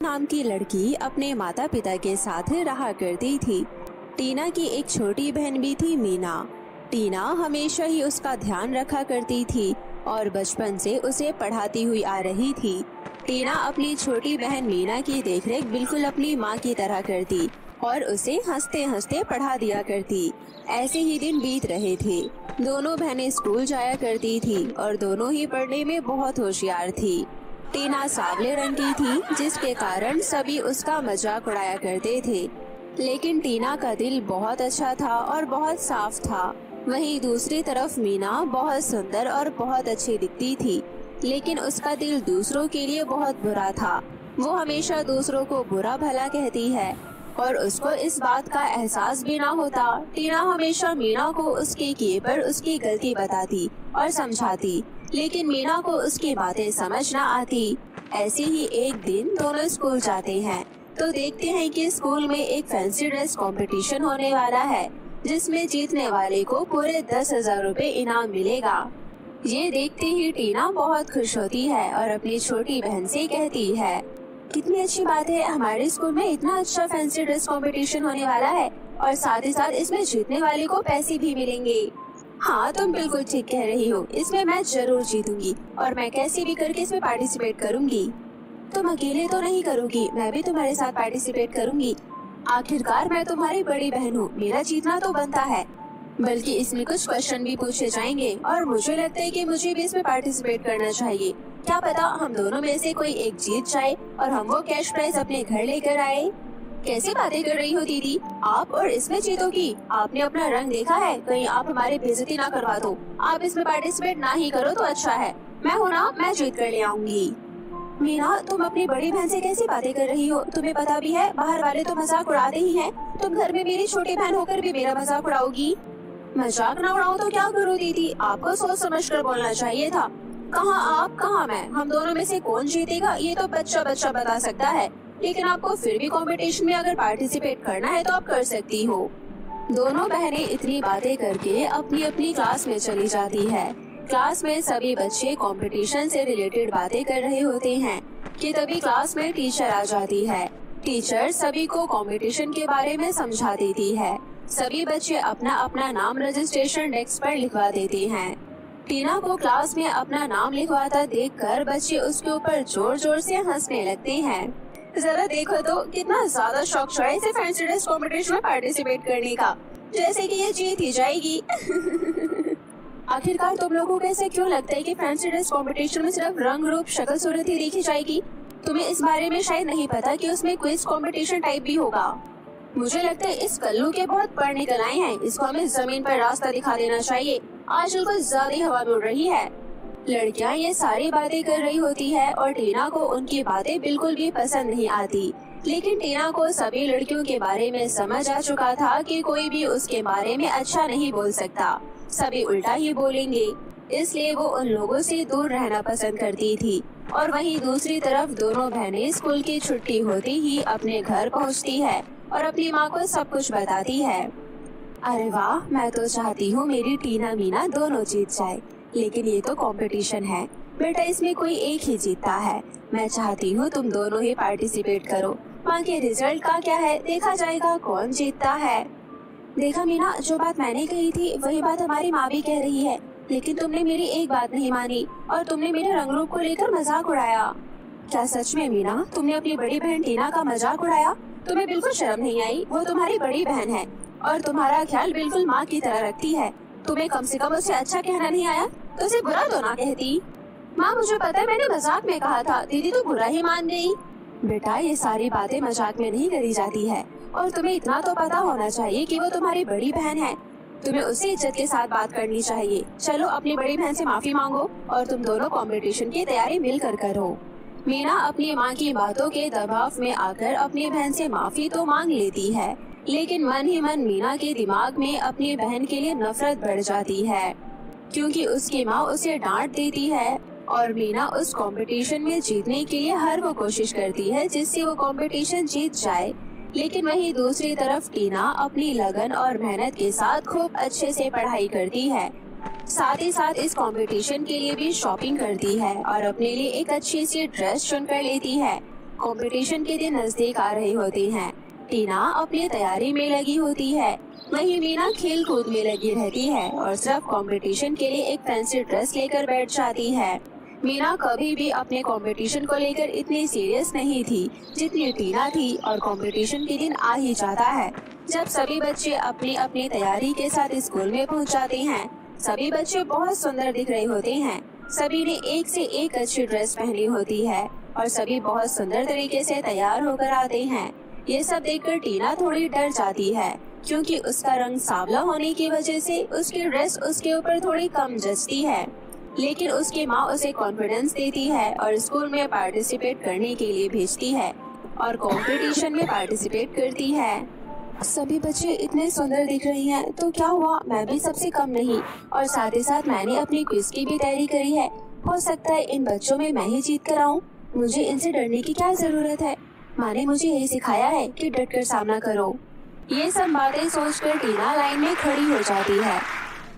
नाम की लड़की अपने माता पिता के साथ रहा करती थी। टीना की एक छोटी बहन भी थी, मीना। टीना हमेशा ही उसका ध्यान रखा करती थी और बचपन से उसे पढ़ाती हुई आ रही थी। टीना अपनी छोटी बहन मीना की देखरेख बिल्कुल अपनी माँ की तरह करती और उसे हंसते हंसते पढ़ा दिया करती। ऐसे ही दिन बीत रहे थे। दोनों बहनें स्कूल जाया करती थी और दोनों ही पढ़ने में बहुत होशियार थी। टीना सांवले रंग की थी, जिसके कारण सभी उसका मजाक उड़ाया करते थे। लेकिन टीना का दिल बहुत अच्छा था और बहुत साफ था। वहीं दूसरी तरफ मीना बहुत सुंदर और बहुत अच्छी दिखती थी, लेकिन उसका दिल दूसरों के लिए बहुत बुरा था। वो हमेशा दूसरों को बुरा भला कहती है और उसको इस बात का एहसास भी ना होता। टीना हमेशा मीना को उसके किए पर उसकी गलती बताती और समझाती, लेकिन मीना को उसकी बातें समझ ना आती। ऐसे ही एक दिन दोनों स्कूल जाते हैं तो देखते हैं कि स्कूल में एक फैंसी ड्रेस कंपटीशन होने वाला है, जिसमें जीतने वाले को पूरे 10,000 रुपए इनाम मिलेगा। ये देखते ही टीना बहुत खुश होती है और अपनी छोटी बहन से कहती है, कितनी अच्छी बात है, हमारे स्कूल में इतना अच्छा फैंसी ड्रेस कंपटीशन होने वाला है और साथ ही साथ इसमें जीतने वाले को पैसे भी मिलेंगे। हाँ, तुम बिल्कुल ठीक कह रही हो, इसमें मैं जरूर जीतूंगी और मैं कैसे भी करके इसमें पार्टिसिपेट करूंगी। तुम अकेले तो नहीं करोगी, मैं भी तुम्हारे साथ पार्टिसिपेट करूंगी। आखिरकार मैं तुम्हारी बड़ी बहन हूँ, मेरा जीतना तो बनता है। बल्कि इसमें कुछ क्वेश्चन भी पूछे जाएंगे और मुझे लगता है कि मुझे भी इसमें पार्टिसिपेट करना चाहिए। क्या पता हम दोनों में से कोई एक जीत जाए और हम वो कैश प्राइज अपने घर लेकर आए। कैसी बातें कर रही हो दीदी, आप और इसमें जीतोगी? आपने अपना रंग देखा है? कहीं आप हमारी बेइज्जती ना करवा दो। आप इसमें पार्टिसिपेट ना ही करो तो अच्छा है। मैं हूँ ना, मैं जीत कर ले आऊंगी। मीना, तुम अपनी बड़ी बहन से कैसी बातें कर रही हो? तुम्हें पता भी है बाहर वाले तो मजाक उड़ाते ही हैं। तुम घर में मेरी छोटी बहन होकर भी मेरा मजाक उड़ाओगी? मजाक ना उड़ाओ तो क्या करूँ दीदी, आपको सोच समझ कर बोलना चाहिए था। कहाँ आप कहाँ मैं, हम दोनों में से कौन जीतेगा ये तो बच्चा बच्चा बता सकता है, लेकिन आपको फिर भी कंपटीशन में अगर पार्टिसिपेट करना है तो आप कर सकती हो। दोनों बहनें इतनी बातें करके अपनी अपनी क्लास में चली जाती है। क्लास में सभी बच्चे कंपटीशन से रिलेटेड बातें कर रहे होते हैं कि तभी क्लास में टीचर आ जाती है। टीचर सभी को कंपटीशन के बारे में समझा देती है। सभी बच्चे अपना अपना नाम रजिस्ट्रेशन डेस्क पर लिखवा देते हैं। टीना को क्लास में अपना नाम लिखवाता देखकर बच्चे उसके ऊपर जोर जोर से हंसने लगते हैं। जरा देखो तो कितना ज्यादा शौक चढ़ा इसे फैंसी ड्रेस कॉम्पिटिशन में पार्टिसिपेट करने का, जैसे कि ये जीत ही जाएगी। आखिरकार तुम लोगों को ऐसे क्यों लगता है कि फैंसी ड्रेस कॉम्पिटिशन में सिर्फ रंग रूप शक्ल सूरत ही देखी जाएगी? तुम्हें इस बारे में शायद नहीं पता कि उसमें क्विज कॉम्पिटिशन टाइप भी होगा। मुझे लगता है इस कल्लू के बहुत पढ़ निकल आए हैं, इसको हमें जमीन पर रास्ता दिखा देना चाहिए। आजकल कुछ ज्यादा हवा उड़ रही है। लड़कियां ये सारी बातें कर रही होती है और टीना को उनकी बातें बिल्कुल भी पसंद नहीं आती। लेकिन टीना को सभी लड़कियों के बारे में समझ आ चुका था कि कोई भी उसके बारे में अच्छा नहीं बोल सकता, सभी उल्टा ही बोलेंगे। इसलिए वो उन लोगों से दूर रहना पसंद करती थी। और वहीं दूसरी तरफ दोनों बहनें स्कूल की छुट्टी होते ही अपने घर पहुँचती है और अपनी माँ को सब कुछ बताती है। अरे वाह, मैं तो चाहती हूँ मेरी टीना मीना दोनों जीत जाए, लेकिन ये तो कंपटीशन है बेटा, इसमें कोई एक ही जीतता है। मैं चाहती हूँ तुम दोनों ही पार्टिसिपेट करो। माँ के रिजल्ट का क्या है, देखा जाएगा कौन जीतता है। देखा मीना, जो बात मैंने कही थी वही बात हमारी माँ भी कह रही है, लेकिन तुमने मेरी एक बात नहीं मानी और तुमने मेरे रंग रूप को लेकर मजाक उड़ाया। क्या सच में मीना, तुमने अपनी बड़ी बहन टीना का मजाक उड़ाया? तुम्हें बिल्कुल शर्म नहीं आई? वो तुम्हारी बड़ी बहन है और तुम्हारा ख्याल बिल्कुल माँ की तरह रखती है। तुम्हें कम से कम उससे अच्छा कहना नहीं आया तो उसे बुरा तो ना कहती। माँ, मुझे पता है मैंने मजाक में कहा था, दीदी तो बुरा ही मान गई। बेटा, ये सारी बातें मजाक में नहीं करी जाती है और तुम्हें इतना तो पता होना चाहिए कि वो तुम्हारी बड़ी बहन है। तुम्हें उससे इज्जत के साथ बात करनी चाहिए। चलो अपनी बड़ी बहन से माफी मांगो और तुम दोनों कंपटीशन की तैयारी मिलकर करो। मीना अपनी माँ की बातों के दबाव में आकर अपनी बहन से माफी तो मांग लेती है, लेकिन मन ही मन मीना के दिमाग में अपनी बहन के लिए नफरत बढ़ जाती है, क्योंकि उसकी माँ उसे डांट देती है और मीना उस कंपटीशन में जीतने के लिए हर वो कोशिश करती है जिससे वो कंपटीशन जीत जाए। लेकिन वहीं दूसरी तरफ टीना अपनी लगन और मेहनत के साथ खूब अच्छे से पढ़ाई करती है, साथ ही साथ इस कंपटीशन के लिए भी शॉपिंग करती है और अपने लिए एक अच्छी सी ड्रेस चुन कर लेती है। कंपटीशन के दिन नजदीक आ रहे होते हैं। टीना अपनी तैयारी में लगी होती है, वहीं मीना खेल कूद में लगी रहती है और सिर्फ कंपटीशन के लिए एक फैंसी ड्रेस लेकर बैठ जाती है। मीना कभी भी अपने कंपटीशन को लेकर इतनी सीरियस नहीं थी जितनी टीना थी, और कंपटीशन के दिन आ ही जाता है जब सभी बच्चे अपनी अपनी तैयारी के साथ स्कूल में पहुंच जाते हैं। सभी बच्चे बहुत सुंदर दिख रहे होते हैं, सभी ने एक से एक अच्छी ड्रेस पहनी होती है और सभी बहुत सुंदर तरीके से तैयार होकर आते हैं। ये सब देखकर टीना थोड़ी डर जाती है, क्योंकि उसका रंग सांवला होने की वजह से उसकी ड्रेस उसके ऊपर थोड़ी कम जचती है। लेकिन उसकी माँ उसे कॉन्फिडेंस देती है और स्कूल में पार्टिसिपेट करने के लिए भेजती है और कंपटीशन में पार्टिसिपेट करती है। सभी बच्चे इतने सुंदर दिख रही हैं, तो क्या हुआ, मैं भी सबसे कम नहीं, और साथ ही साथ मैंने अपनी क्विज की भी तैयारी करी है। हो सकता है इन बच्चों में मैं ही जीत कर आऊं। मुझे इनसे डरने की क्या जरूरत है, माँ ने मुझे यही सिखाया है कि डट कर सामना करो। ये सब बातें सोचकर टीना लाइन में खड़ी हो जाती है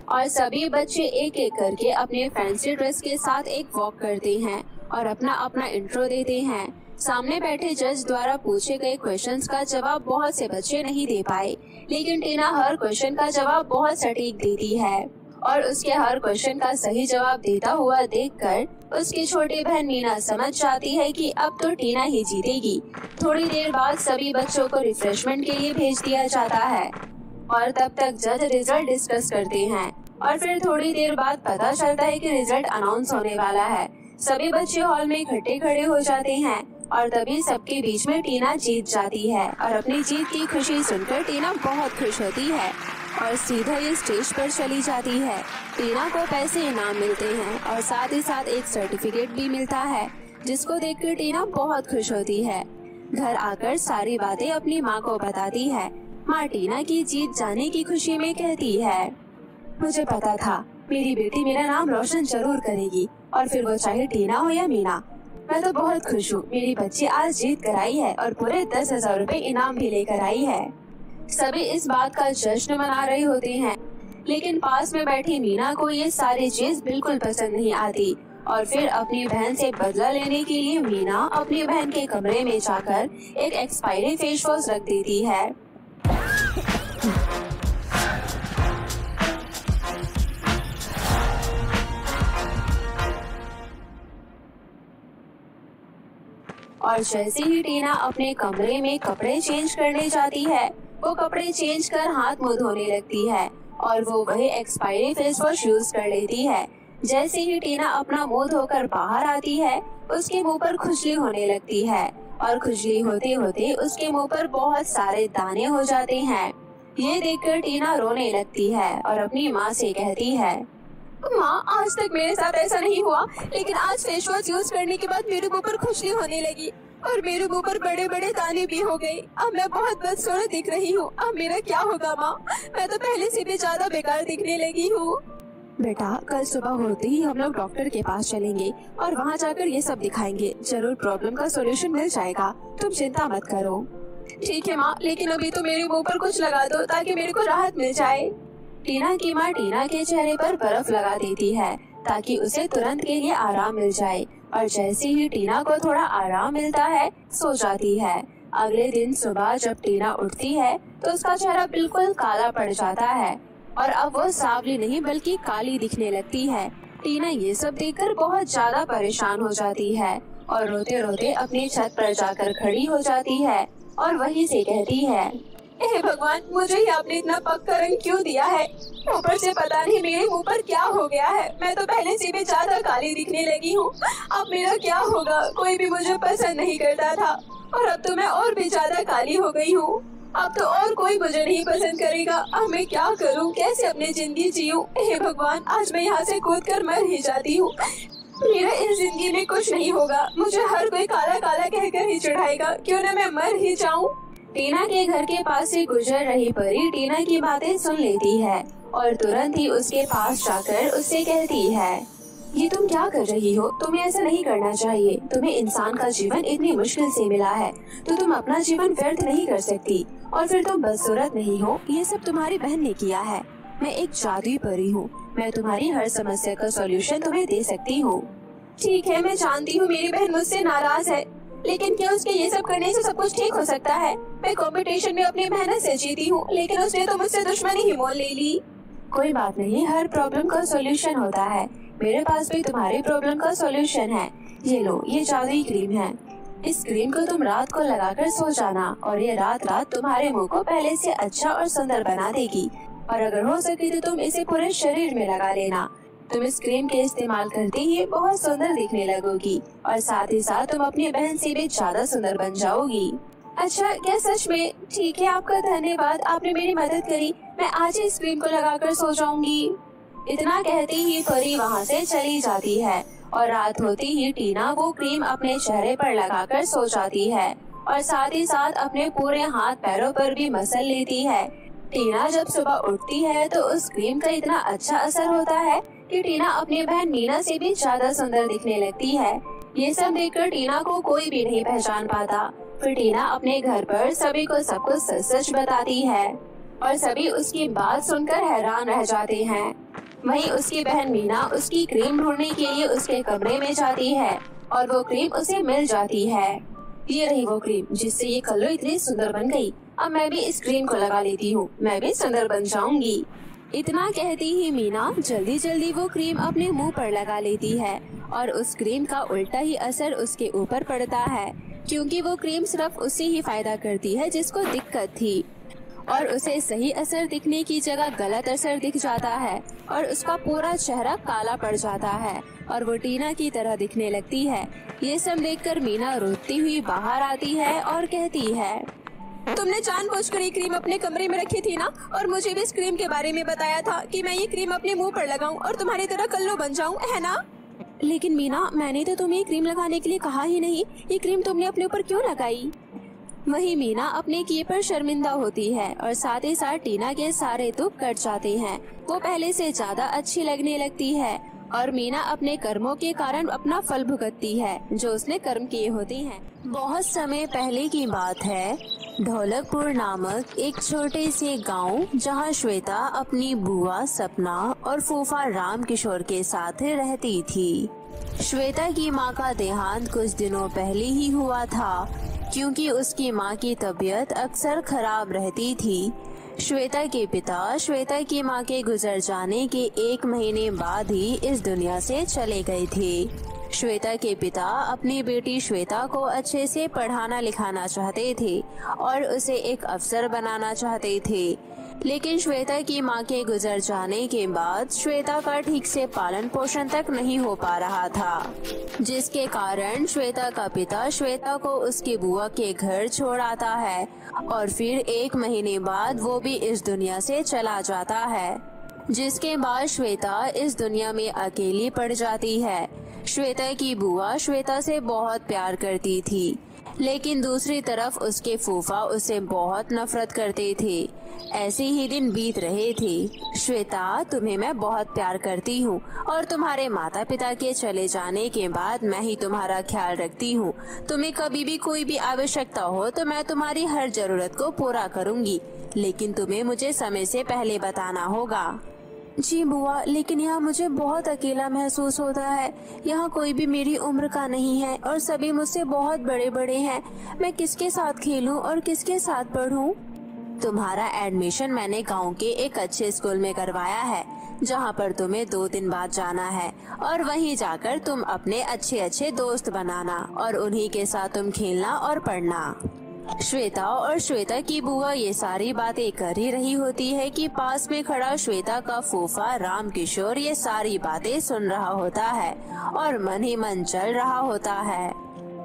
और सभी बच्चे एक एक करके अपने फैंसी ड्रेस के साथ एक वॉक करते हैं और अपना अपना इंट्रो देते हैं। सामने बैठे जज द्वारा पूछे गए क्वेश्चंस का जवाब बहुत से बच्चे नहीं दे पाए, लेकिन टीना हर क्वेश्चन का जवाब बहुत सटीक देती है और उसके हर क्वेश्चन का सही जवाब देता हुआ देखकर उसकी छोटी बहन मीना समझ जाती है कि अब तो टीना ही जीतेगी। थोड़ी देर बाद सभी बच्चों को रिफ्रेशमेंट के लिए भेज दिया जाता है और तब तक जज रिजल्ट डिस्कस करते हैं और फिर थोड़ी देर बाद पता चलता है कि रिजल्ट अनाउंस होने वाला है। सभी बच्चे हॉल में इकट्ठे खड़े हो जाते हैं और तभी सबके बीच में टीना जीत जाती है और अपनी जीत की खुशी सुनकर टीना बहुत खुश होती है और सीधा ये स्टेज पर चली जाती है। टीना को पैसे इनाम मिलते हैं और साथ ही साथ एक सर्टिफिकेट भी मिलता है, जिसको देखकर टीना बहुत खुश होती है। घर आकर सारी बातें अपनी माँ को बताती है। माँ टीना की जीत जाने की खुशी में कहती है, मुझे पता था मेरी बेटी मेरा नाम रोशन जरूर करेगी, और फिर वो चाहे टीना हो या मीना। मैं तो बहुत खुश हूँ, मेरी बच्ची आज जीत कर आई है और पूरे 10,000 रुपए इनाम भी लेकर आई है। सभी इस बात का जश्न मना रहे होते हैं, लेकिन पास में बैठी मीना को ये सारी चीज बिल्कुल पसंद नहीं आती और फिर अपनी बहन से बदला लेने के लिए मीना अपनी बहन के कमरे में जाकर एक एक्सपायरी फेस वॉश रख देती है। और जैसे ही टीना अपने कमरे में कपड़े चेंज करने जाती है, वो कपड़े चेंज कर हाथ मुंह धोने लगती है और वो वही एक्सपायरी फेस वॉश यूज कर लेती है। जैसे ही टीना अपना मुंह धोकर बाहर आती है, उसके मुंह पर खुजली होने लगती है और खुजली होते होते उसके मुंह पर बहुत सारे दाने हो जाते हैं। ये देखकर टीना रोने लगती है और अपनी माँ से कहती है, माँ, आज तक मेरे साथ ऐसा नहीं हुआ, लेकिन आज फेस वॉश यूज करने के बाद मेरे मुंह पर खुजली होने लगी और मेरे मुंह पर बड़े बड़े दाने भी हो गए। अब मैं बहुत बदसूरत दिख रही हूँ। अब मेरा क्या होगा माँ? मैं तो पहले से भी ज्यादा बेकार दिखने लगी हूँ। बेटा, कल सुबह होते ही हम लोग डॉक्टर के पास चलेंगे और वहाँ जाकर ये सब दिखाएंगे। जरूर प्रॉब्लम का सोल्यूशन मिल जाएगा, तुम चिंता मत करो। ठीक है माँ, लेकिन अभी तो मेरे मुँह पर कुछ लगा दो ताकि मेरे को राहत मिल जाए। टीना की माँ टीना के चेहरे पर बर्फ लगा देती है ताकि उसे तुरंत के लिए आराम मिल जाए और जैसे ही टीना को थोड़ा आराम मिलता है, सो जाती है। अगले दिन सुबह जब टीना उठती है तो उसका चेहरा बिल्कुल काला पड़ जाता है और अब वो सांवली नहीं बल्कि काली दिखने लगती है। टीना ये सब देखकर बहुत ज्यादा परेशान हो जाती है और रोते रोते अपनी छत पर जाकर खड़ी हो जाती है और वहीं से कहती है, हे भगवान, मुझे ही आपने इतना पक्का रंग क्यों दिया है? ऊपर से पता नहीं मेरे मुंह पर क्या हो गया है। मैं तो पहले से भी ज्यादा काली दिखने लगी हूँ। अब मेरा क्या होगा? कोई भी मुझे पसंद नहीं करता था और अब तो मैं और भी ज्यादा काली हो गई हूँ। अब तो और कोई मुझे नहीं पसंद करेगा। अब मैं क्या करूँ? कैसे अपनी जिंदगी जीऊँ? हे भगवान, आज मैं यहाँ से कूद कर मर ही जाती हूँ। मेरा इस जिंदगी में कुछ नहीं होगा। मुझे हर कोई काला काला कहकर ही चढ़ाएगा। क्यों न मैं मर ही जाऊँ। टीना के घर के पास से गुजर रही परी टीना की बातें सुन लेती है और तुरंत ही उसके पास जाकर उससे कहती है, ये तुम क्या कर रही हो? तुम्हें ऐसा नहीं करना चाहिए। तुम्हें इंसान का जीवन इतनी मुश्किल से मिला है तो तुम अपना जीवन व्यर्थ नहीं कर सकती। और फिर तुम बदसूरत नहीं हो, ये सब तुम्हारी बहन ने किया है। मैं एक जादुई परी हूँ, मैं तुम्हारी हर समस्या का सॉल्यूशन तुम्हें दे सकती हूँ। ठीक है, मैं जानती हूँ मेरी बहन मुझसे नाराज है, लेकिन क्या उसके ये सब करने से सब कुछ ठीक हो सकता है? मैं कंपटीशन में अपनी मेहनत से जीती हूँ, लेकिन उसने तो मुझसे दुश्मनी ही मोल ले ली। कोई बात नहीं, हर प्रॉब्लम का सॉल्यूशन होता है। मेरे पास भी तुम्हारी प्रॉब्लम का सॉल्यूशन है। ये लो, ये जादुई क्रीम है। इस क्रीम को तुम रात को लगाकर सो जाना और ये रात रात तुम्हारे मुंह को पहले से अच्छा और सुंदर बना देगी। और अगर हो सके तो तुम इसे पूरे शरीर में लगा लेना। तुम इस क्रीम के इस्तेमाल करते ही बहुत सुंदर दिखने लगोगी और साथ ही साथ तुम अपनी बहन से भी ज्यादा सुंदर बन जाओगी। अच्छा, क्या सच में? ठीक है, आपका धन्यवाद, आपने मेरी मदद करी। मैं आज ही इस क्रीम को लगाकर सो जाऊंगी। इतना कहते ही परी वहाँ से चली जाती है और रात होती ही टीना वो क्रीम अपने चेहरे पर लगाकर सो जाती है और साथ ही साथ अपने पूरे हाथ पैरों पर भी मसल लेती है। टीना जब सुबह उठती है तो उस क्रीम का इतना अच्छा असर होता है कि टीना अपनी बहन मीना से भी ज्यादा सुंदर दिखने लगती है। ये सब देखकर टीना को कोई भी नहीं पहचान पाता। फिर टीना अपने घर पर सभी को सब कुछ सच सच बताती है और सभी उसकी बात सुनकर हैरान रह जाते हैं। वहीं उसकी बहन मीना उसकी क्रीम ढूंढने के लिए उसके कमरे में जाती है और वो क्रीम उसे मिल जाती है। ये रही वो क्रीम जिससे ये कल्लू इतनी सुंदर बन गई। अब मैं भी इस क्रीम को लगा लेती हूँ, मैं भी सुंदर बन जाऊंगी। इतना कहती ही मीना जल्दी जल्दी वो क्रीम अपने मुंह पर लगा लेती है और उस क्रीम का उल्टा ही असर उसके ऊपर पड़ता है, क्योंकि वो क्रीम सिर्फ उसे ही फायदा करती है जिसको दिक्कत थी और उसे सही असर दिखने की जगह गलत असर दिख जाता है और उसका पूरा चेहरा काला पड़ जाता है और वो टीना की तरह दिखने लगती है। ये सब देखकर मीना रोती हुई बाहर आती है और कहती है, तुमने जानबूझकर ये क्रीम अपने कमरे में रखी थी ना, और मुझे भी इस क्रीम के बारे में बताया था कि मैं ये क्रीम अपने मुंह पर लगाऊं और तुम्हारी तरह कल्लू बन जाऊं, है ना? लेकिन मीना, मैंने तो तुम्हें क्रीम लगाने के लिए कहा ही नहीं। ये क्रीम तुमने अपने ऊपर क्यों लगाई? वही मीना अपने किए पर शर्मिंदा होती है और साथ ही साथ टीना के सारे दुख कट जाते हैं। वो पहले से ज्यादा अच्छी लगने लगती है और मीना अपने कर्मों के कारण अपना फल भुगतती है जो उसने कर्म किए होते हैं। बहुत समय पहले की बात है। ढोलकपुर नामक एक छोटे से गांव, जहां श्वेता अपनी बुआ सपना और फूफा राम किशोर के साथ रहती थी। श्वेता की मां का देहांत कुछ दिनों पहले ही हुआ था, क्योंकि उसकी मां की तबीयत अक्सर खराब रहती थी। श्वेता के पिता श्वेता की मां के गुजर जाने के 1 महीने बाद ही इस दुनिया से चले गए थे। श्वेता के पिता अपनी बेटी श्वेता को अच्छे से पढ़ाना लिखाना चाहते थे और उसे एक अफसर बनाना चाहते थे, लेकिन श्वेता की मां के गुजर जाने के बाद श्वेता का ठीक से पालन पोषण तक नहीं हो पा रहा था, जिसके कारण श्वेता का पिता श्वेता को उसकी बुआ के घर छोड़ आता है और फिर 1 महीने बाद वो भी इस दुनिया से चला जाता है, जिसके बाद श्वेता इस दुनिया में अकेली पड़ जाती है। श्वेता की बुआ श्वेता से बहुत प्यार करती थी, लेकिन दूसरी तरफ उसके फूफा उसे बहुत नफरत करते थे। ऐसे ही दिन बीत रहे थे। श्वेता, तुम्हें मैं बहुत प्यार करती हूँ और तुम्हारे माता पिता के चले जाने के बाद मैं ही तुम्हारा ख्याल रखती हूँ। तुम्हें कभी भी कोई भी आवश्यकता हो तो मैं तुम्हारी हर जरूरत को पूरा करूँगी, लेकिन तुम्हें मुझे समय से पहले बताना होगा। जी बुआ, लेकिन यहाँ मुझे बहुत अकेला महसूस होता है। यहाँ कोई भी मेरी उम्र का नहीं है और सभी मुझसे बहुत बड़े बड़े हैं। मैं किसके साथ खेलूं और किसके साथ पढूं? तुम्हारा एडमिशन मैंने गांव के एक अच्छे स्कूल में करवाया है, जहाँ पर तुम्हें 2 दिन बाद जाना है और वहीं जाकर तुम अपने अच्छे अच्छे दोस्त बनाना और उन्हीं के साथ तुम खेलना और पढ़ना। श्वेता और श्वेता की बुआ ये सारी बातें कर ही रही होती है कि पास में खड़ा श्वेता का फूफा राम किशोर ये सारी बातें सुन रहा होता है और मन ही मन चल रहा होता है।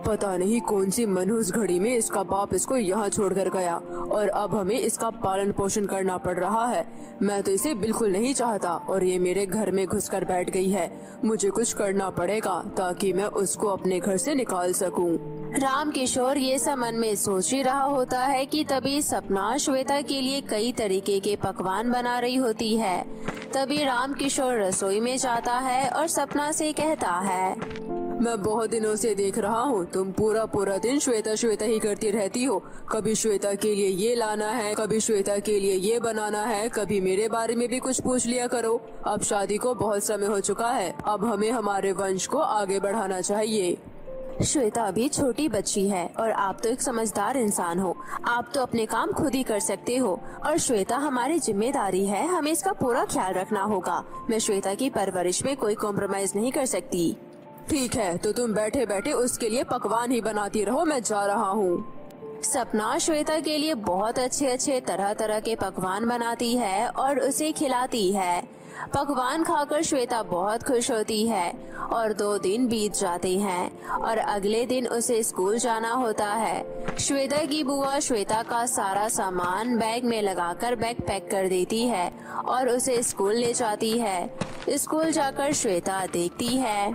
पता नहीं कौन सी मनहूस घड़ी में इसका बाप इसको यहाँ छोड़कर गया और अब हमें इसका पालन पोषण करना पड़ रहा है। मैं तो इसे बिल्कुल नहीं चाहता और ये मेरे घर में घुसकर बैठ गई है। मुझे कुछ करना पड़ेगा ताकि मैं उसको अपने घर से निकाल सकूं। राम किशोर ये सब मन में सोच ही रहा होता है कि तभी सपना श्वेता के लिए कई तरीके के पकवान बना रही होती है। तभी राम किशोर रसोई में जाता है और सपना से कहता है, मैं बहुत दिनों से देख रहा हूँ तुम पूरा दिन श्वेता श्वेता ही करती रहती हो। कभी श्वेता के लिए ये लाना है, कभी श्वेता के लिए ये बनाना है, कभी मेरे बारे में भी कुछ पूछ लिया करो। अब शादी को बहुत समय हो चुका है, अब हमें हमारे वंश को आगे बढ़ाना चाहिए। श्वेता अभी छोटी बच्ची है और आप तो एक समझदार इंसान हो। आप तो अपने काम खुद ही कर सकते हो और श्वेता हमारी जिम्मेदारी है, हमें इसका पूरा ख्याल रखना होगा। मैं श्वेता की परवरिश में कोई कॉम्प्रोमाइज नहीं कर सकती। ठीक है, तो तुम बैठे बैठे उसके लिए पकवान ही बनाती रहो, मैं जा रहा हूँ। सपना श्वेता के लिए बहुत अच्छे अच्छे तरह तरह के पकवान बनाती है और उसे खिलाती है। पकवान खाकर श्वेता बहुत खुश होती है और 2 दिन बीत जाते हैं और अगले दिन उसे स्कूल जाना होता है। श्वेता की बुआ श्वेता का सारा सामान बैग में लगाकर बैग पैक कर देती है और उसे स्कूल ले जाती है। स्कूल जाकर श्वेता देखती है,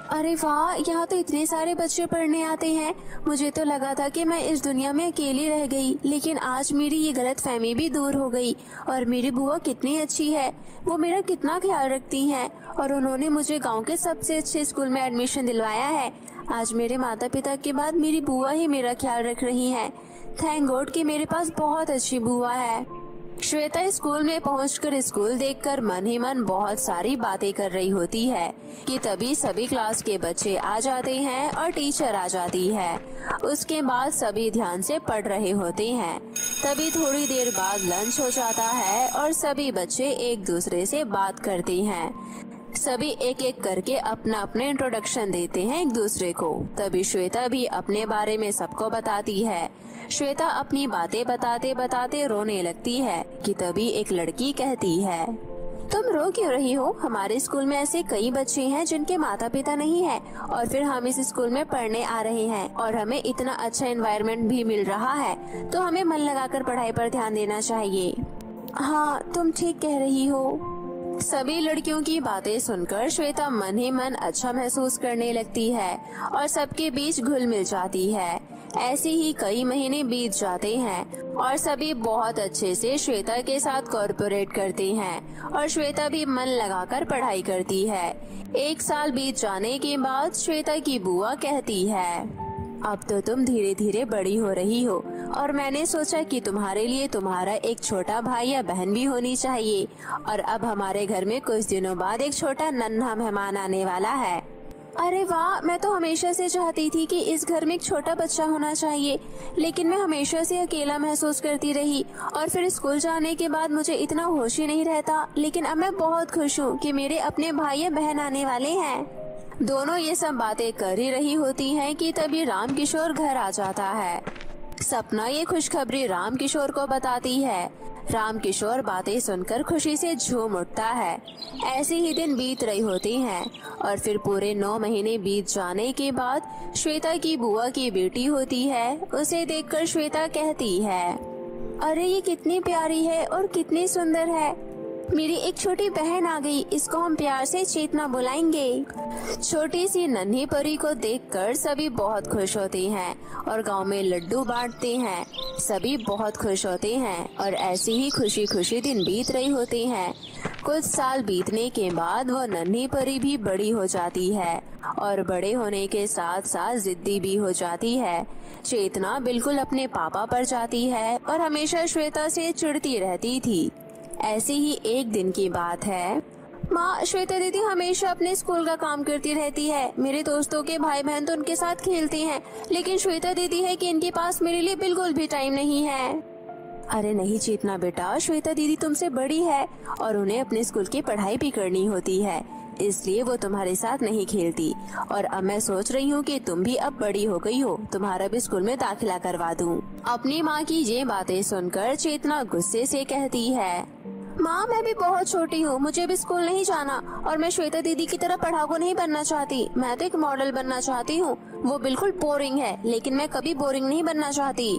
अरे वाह, यहाँ तो इतने सारे बच्चे पढ़ने आते हैं। मुझे तो लगा था कि मैं इस दुनिया में अकेली रह गई, लेकिन आज मेरी ये गलतफहमी भी दूर हो गई। और मेरी बुआ कितनी अच्छी है, वो मेरा कितना ख्याल रखती हैं और उन्होंने मुझे गांव के सबसे अच्छे स्कूल में एडमिशन दिलवाया है। आज मेरे माता पिता के बाद मेरी बुआ ही मेरा ख्याल रख रही है। थैंक गॉड कि मेरे पास बहुत अच्छी बुआ है। श्वेता स्कूल में पहुंचकर स्कूल देखकर मन ही मन बहुत सारी बातें कर रही होती है कि तभी सभी क्लास के बच्चे आ जाते हैं और टीचर आ जाती है। उसके बाद सभी ध्यान से पढ़ रहे होते हैं। तभी थोड़ी देर बाद लंच हो जाता है और सभी बच्चे एक दूसरे से बात करते हैं। सभी एक एक करके अपना अपने इंट्रोडक्शन देते हैं एक दूसरे को। तभी श्वेता भी अपने बारे में सबको बताती है। श्वेता अपनी बातें बताते बताते रोने लगती है कि तभी एक लड़की कहती है, तुम रो क्यों रही हो? हमारे स्कूल में ऐसे कई बच्चे हैं जिनके माता पिता नहीं है और फिर हम इस स्कूल में पढ़ने आ रहे हैं और हमें इतना अच्छा एनवायरनमेंट भी मिल रहा है, तो हमें मन लगाकर पढ़ाई पर ध्यान देना चाहिए। हाँ, तुम ठीक कह रही हो। सभी लड़कियों की बातें सुनकर श्वेता मन ही मन अच्छा महसूस करने लगती है और सबके बीच घुल मिल जाती है। ऐसे ही कई महीने बीत जाते हैं और सभी बहुत अच्छे से श्वेता के साथ कॉर्पोरेट करते हैं और श्वेता भी मन लगाकर पढ़ाई करती है। 1 साल बीत जाने के बाद श्वेता की बुआ कहती है, अब तो तुम धीरे धीरे बड़ी हो रही हो और मैंने सोचा कि तुम्हारे लिए तुम्हारा एक छोटा भाई या बहन भी होनी चाहिए। और अब हमारे घर में कुछ दिनों बाद एक छोटा नन्हा मेहमान आने वाला है। अरे वाह, मैं तो हमेशा से चाहती थी कि इस घर में एक छोटा बच्चा होना चाहिए, लेकिन मैं हमेशा से अकेला महसूस करती रही और फिर स्कूल जाने के बाद मुझे इतना होश ही नहीं रहता। लेकिन अब मैं बहुत खुश हूँ कि मेरे अपने भाई या बहन आने वाले हैं। दोनों ये सब बातें कर ही रही होती हैं कि तभी राम किशोर घर आ जाता है। सपना ये खुशखबरी राम किशोर को बताती है। राम किशोर बातें सुनकर खुशी से झूम उठता है। ऐसे ही दिन बीत रही होती हैं और फिर पूरे 9 महीने बीत जाने के बाद श्वेता की बुआ की बेटी होती है। उसे देखकर श्वेता कहती है, अरे ये कितनी प्यारी है और कितनी सुंदर है। मेरी एक छोटी बहन आ गई, इसको हम प्यार से चेतना बुलाएंगे। छोटी सी नन्ही परी को देखकर सभी बहुत खुश होते हैं और गांव में लड्डू बांटते हैं। सभी बहुत खुश होते हैं और ऐसी ही खुशी खुशी दिन बीत रही होते हैं। कुछ साल बीतने के बाद वो नन्ही परी भी बड़ी हो जाती है और बड़े होने के साथ साथ जिद्दी भी हो जाती है। चेतना बिल्कुल अपने पापा पर जाती है और हमेशा श्वेता से चिढ़ती रहती थी। ऐसी ही एक दिन की बात है। माँ, श्वेता दीदी हमेशा अपने स्कूल का काम करती रहती है। मेरे दोस्तों के भाई बहन तो उनके साथ खेलते हैं, लेकिन श्वेता दीदी है कि इनके पास मेरे लिए बिल्कुल भी टाइम नहीं है। अरे नहीं चेतना बेटा, श्वेता दीदी तुमसे बड़ी है और उन्हें अपने स्कूल की पढ़ाई भी करनी होती है, इसलिए वो तुम्हारे साथ नहीं खेलती। और अब मैं सोच रही हूँ कि तुम भी अब बड़ी हो गई हो, तुम्हारा भी स्कूल में दाखिला करवा दूँ। अपनी माँ की ये बातें सुनकर चेतना गुस्से से कहती है, माँ मैं भी बहुत छोटी हूँ, मुझे भी स्कूल नहीं जाना और मैं श्वेता दीदी की तरह पढ़ाकू नहीं बनना चाहती। मैं तो एक मॉडल बनना चाहती हूँ। वो बिल्कुल बोरिंग है, लेकिन मैं कभी बोरिंग नहीं बनना चाहती।